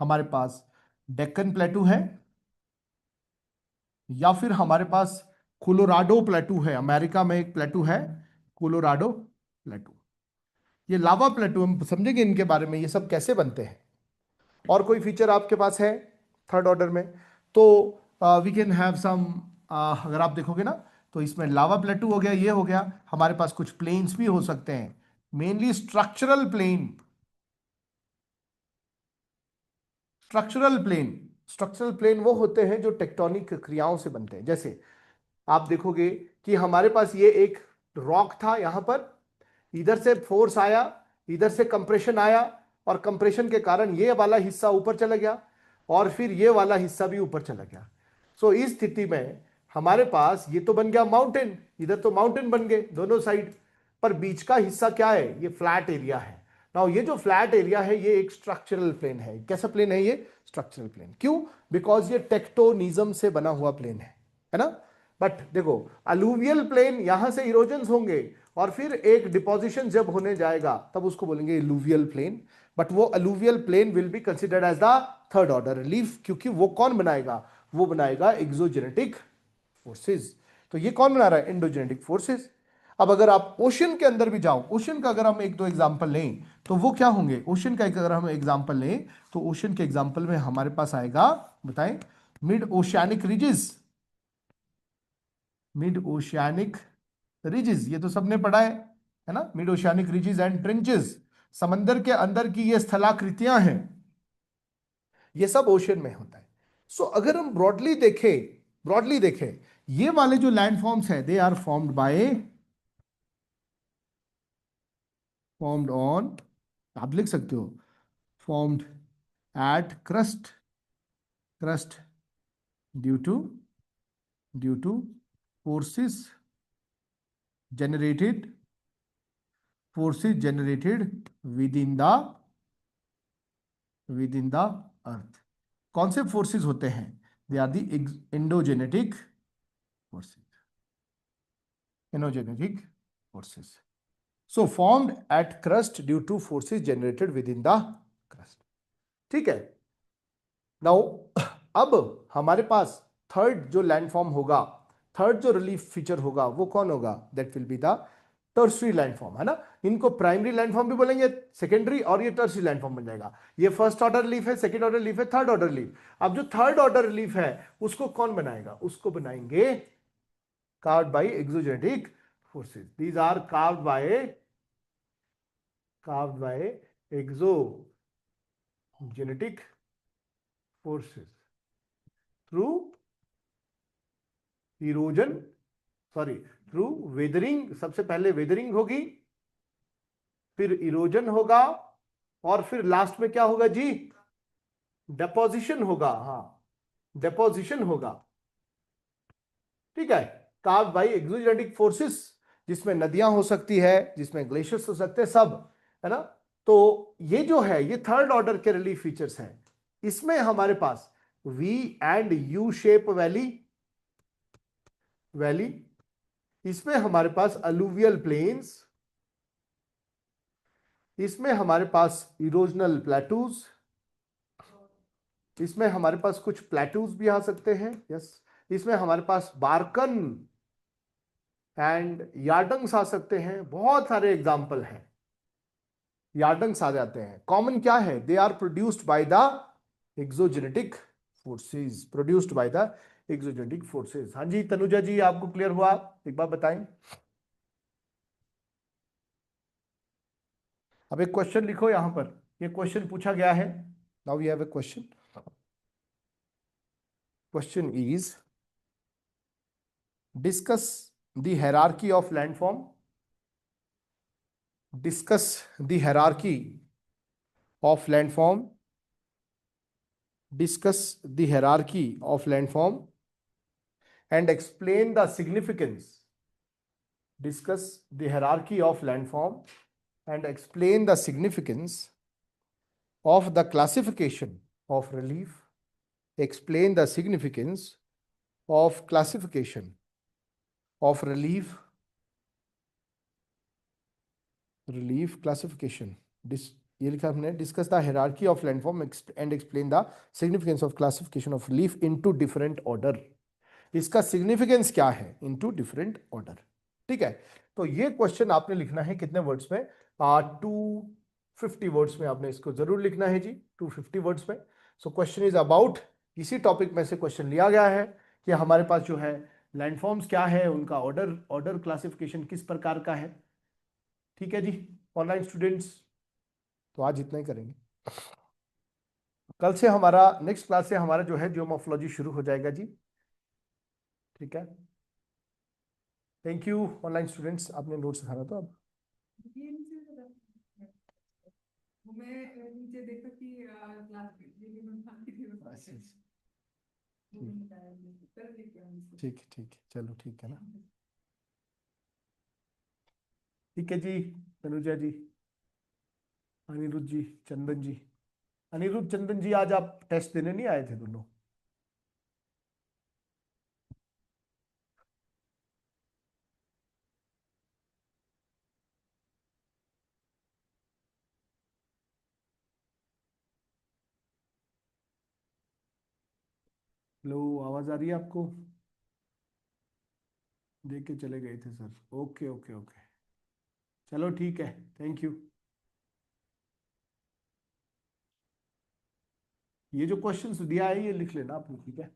हमारे पास डेक्कन प्लेटू है, या फिर हमारे पास कोलोराडो प्लेटू है, अमेरिका में एक प्लेटू है कोलोराडो प्लेटू। ये लावा प्लेटू, हम समझेंगे इनके बारे में, ये सब कैसे बनते हैं। और कोई फीचर आपके पास है थर्ड ऑर्डर में, तो वी कैन हैव सम, अगर आप देखोगे ना, तो इसमें लावा प्लेटू हो गया, ये हो गया, हमारे पास कुछ प्लेन्स भी हो सकते हैं, mainly structural plain. Structural plain वो होते हैं जो टेक्टोनिक क्रियाओं से बनते हैं। जैसे आप देखोगे कि हमारे पास ये एक रॉक था, यहां पर इधर से फोर्स आया, इधर से कंप्रेशन आया, और कंप्रेशन के कारण ये वाला हिस्सा ऊपर चला गया, और फिर ये वाला हिस्सा भी ऊपर चला गया। सो इस स्थिति में हमारे पास ये तो बन गया माउंटेन, इधर तो माउंटेन बन गए दोनों साइड, पर बीच का हिस्सा क्या है, ये फ्लैट एरिया है। नाउ ये जो फ्लैट एरिया है, ये एक स्ट्रक्चरल प्लेन है। कैसा प्लेन है ये, स्ट्रक्चरल प्लेन। क्यों, बिकॉज ये टेक्टोनिज्म से बना हुआ प्लेन है ना। बट देखो, अलूवियल प्लेन, यहां से इरोजन्स होंगे, और फिर एक डिपोजिशन जब होने जाएगा तब उसको बोलेंगे अलूवियल प्लेन। बट वो alluvial plain will be considered as the third order relief, क्योंकि वो कौन बनाएगा, वो बनाएगा एक्सोजेनेटिक फोर्सेस। तो ये कौन बना रहा है, एंडोजेनेटिक फोर्सेस। अब अगर आप ओशन के अंदर भी जाओ, ओशन का अगर हम एक दो एग्जांपल लें, तो वो क्या होंगे, ओशन का एक अगर हम एग्जांपल लें, तो ओशन के एग्जांपल में हमारे पास आएगा, बताएं, mid oceanic ridges. Mid oceanic ridges, ये तो सबने पढ़ा है ना, mid oceanic ridges and trenches, समंदर के अंदर की ये स्थलाकृतियां हैं, ये सब ओशन में होता है। सो अगर हम ब्रॉडली देखें, ये वाले जो लैंडफॉर्म्स हैं, दे आर फॉर्म्ड ऑन, आप लिख सकते हो, formed at crust due to forces generated within the earth। कौन से फोर्सेस होते हैं, they are the endogenetic forces. So formed at crust due to forces generated within the crust. ठीक है। नाउ अब हमारे पास थर्ड जो लैंडफॉर्म होगा, थर्ड जो रिलीफ फीचर होगा, वो कौन होगा, that will be the tertiary landform, है ना। इनको प्राइमरी लैंडफॉर्म भी बोलेंगे, सेकेंडरी, और ये टर्सरी लैंडफॉर्म बन जाएगा। ये फर्स्ट ऑर्डर रिलीफ है, सेकेंड ऑर्डर रिलीफ है, थर्ड ऑर्डर रिलीफ। अब जो थर्ड ऑर्डर रिलीफ है, उसको कौन बनाएगा, उसको बनाएंगे carved by exogenetic forces. These are carved by exogenetic forces through erosion, through weathering. सबसे पहले वेदरिंग होगी, फिर इरोजन होगा, और फिर लास्ट में क्या होगा जी, डेपोजिशन होगा। हाँ, डेपोजिशन होगा। ठीक है। कार्व्ड बाय एक्सोजेनेटिक फोर्सेस, जिसमें नदियां हो सकती है, जिसमें ग्लेशियर्स हो सकते हैं, सब, है ना। तो ये जो है, ये थर्ड ऑर्डर के रिलीफ फीचर्स हैं। इसमें हमारे पास V and U shape valley, valley, इसमें हमारे पास अलुवियल प्लेन्स, इसमें हमारे पास इरोजनल प्लेटूज, इसमें हमारे पास कुछ प्लेटूज भी आ सकते हैं, यस, इसमें हमारे पास बारकन एंड यार्डंग्स आ सकते हैं, बहुत सारे एग्जाम्पल हैं, यार्डंग्स आ जाते हैं। कॉमन क्या है? They are produced by the exogenetic forces, produced by the exogenetic forces. हाँ जी तनुजा जी, आपको क्लियर हुआ? एक बार बताएं। अब एक क्वेश्चन लिखो यहां पर, ये क्वेश्चन पूछा गया है। Now we have a question, question is discuss the hierarchy of landform, discuss the hierarchy of landform, discuss the hierarchy of landform and explain the significance, discuss the hierarchy of landform and explain the significance of the classification of relief, explain the significance of classification of relief, relief classification, ये लिखा हमने, discuss the hierarchy of landform and explain the significance of classification of relief into different order. इसका significance क्या है? Into different order. ठीक है, तो ये क्वेश्चन आपने लिखना है कितने वर्ड्स में? 250 वर्ड्स में आपने इसको जरूर लिखना है जी, 250 वर्ड्स में। सो क्वेश्चन इज अबाउट, इसी टॉपिक में से क्वेश्चन लिया गया है कि हमारे पास जो है लैंडफॉर्म्स क्या है, उनका ऑर्डर, ऑर्डर क्लासिफिकेशन किस प्रकार का है। ठीक है जी ऑनलाइन स्टूडेंट्स, तो आज इतना ही करेंगे। कल से हमारा, नेक्स्ट क्लास से हमारा जो है जियोमॉर्फोलॉजी शुरू हो जाएगा जी। ठीक है, थैंक यू ऑनलाइन स्टूडेंट्स, आपने नोट सिखाना तो अब। ये नीचे वो मैं नीचे देखा कि क्लास ये मैं बाकी थी अच्छा, अच्छा, वो ठीक बताया मैंने, कर लेके आऊँ इसको। ठीक, चलो ठीक है ना। ठीक है जी तनुजा जी, अनिरुद्ध जी, चंदन जी, अनिरुद्ध चंदन जी, आज आप टेस्ट देने नहीं आए थे दोनों? लो, आवाज आ रही है आपको? देख के चले गए थे सर। ओके ओके ओके, चलो ठीक है, थैंक यू। ये जो क्वेश्चंस दिया है ये लिख लेना आपने, ठीक है।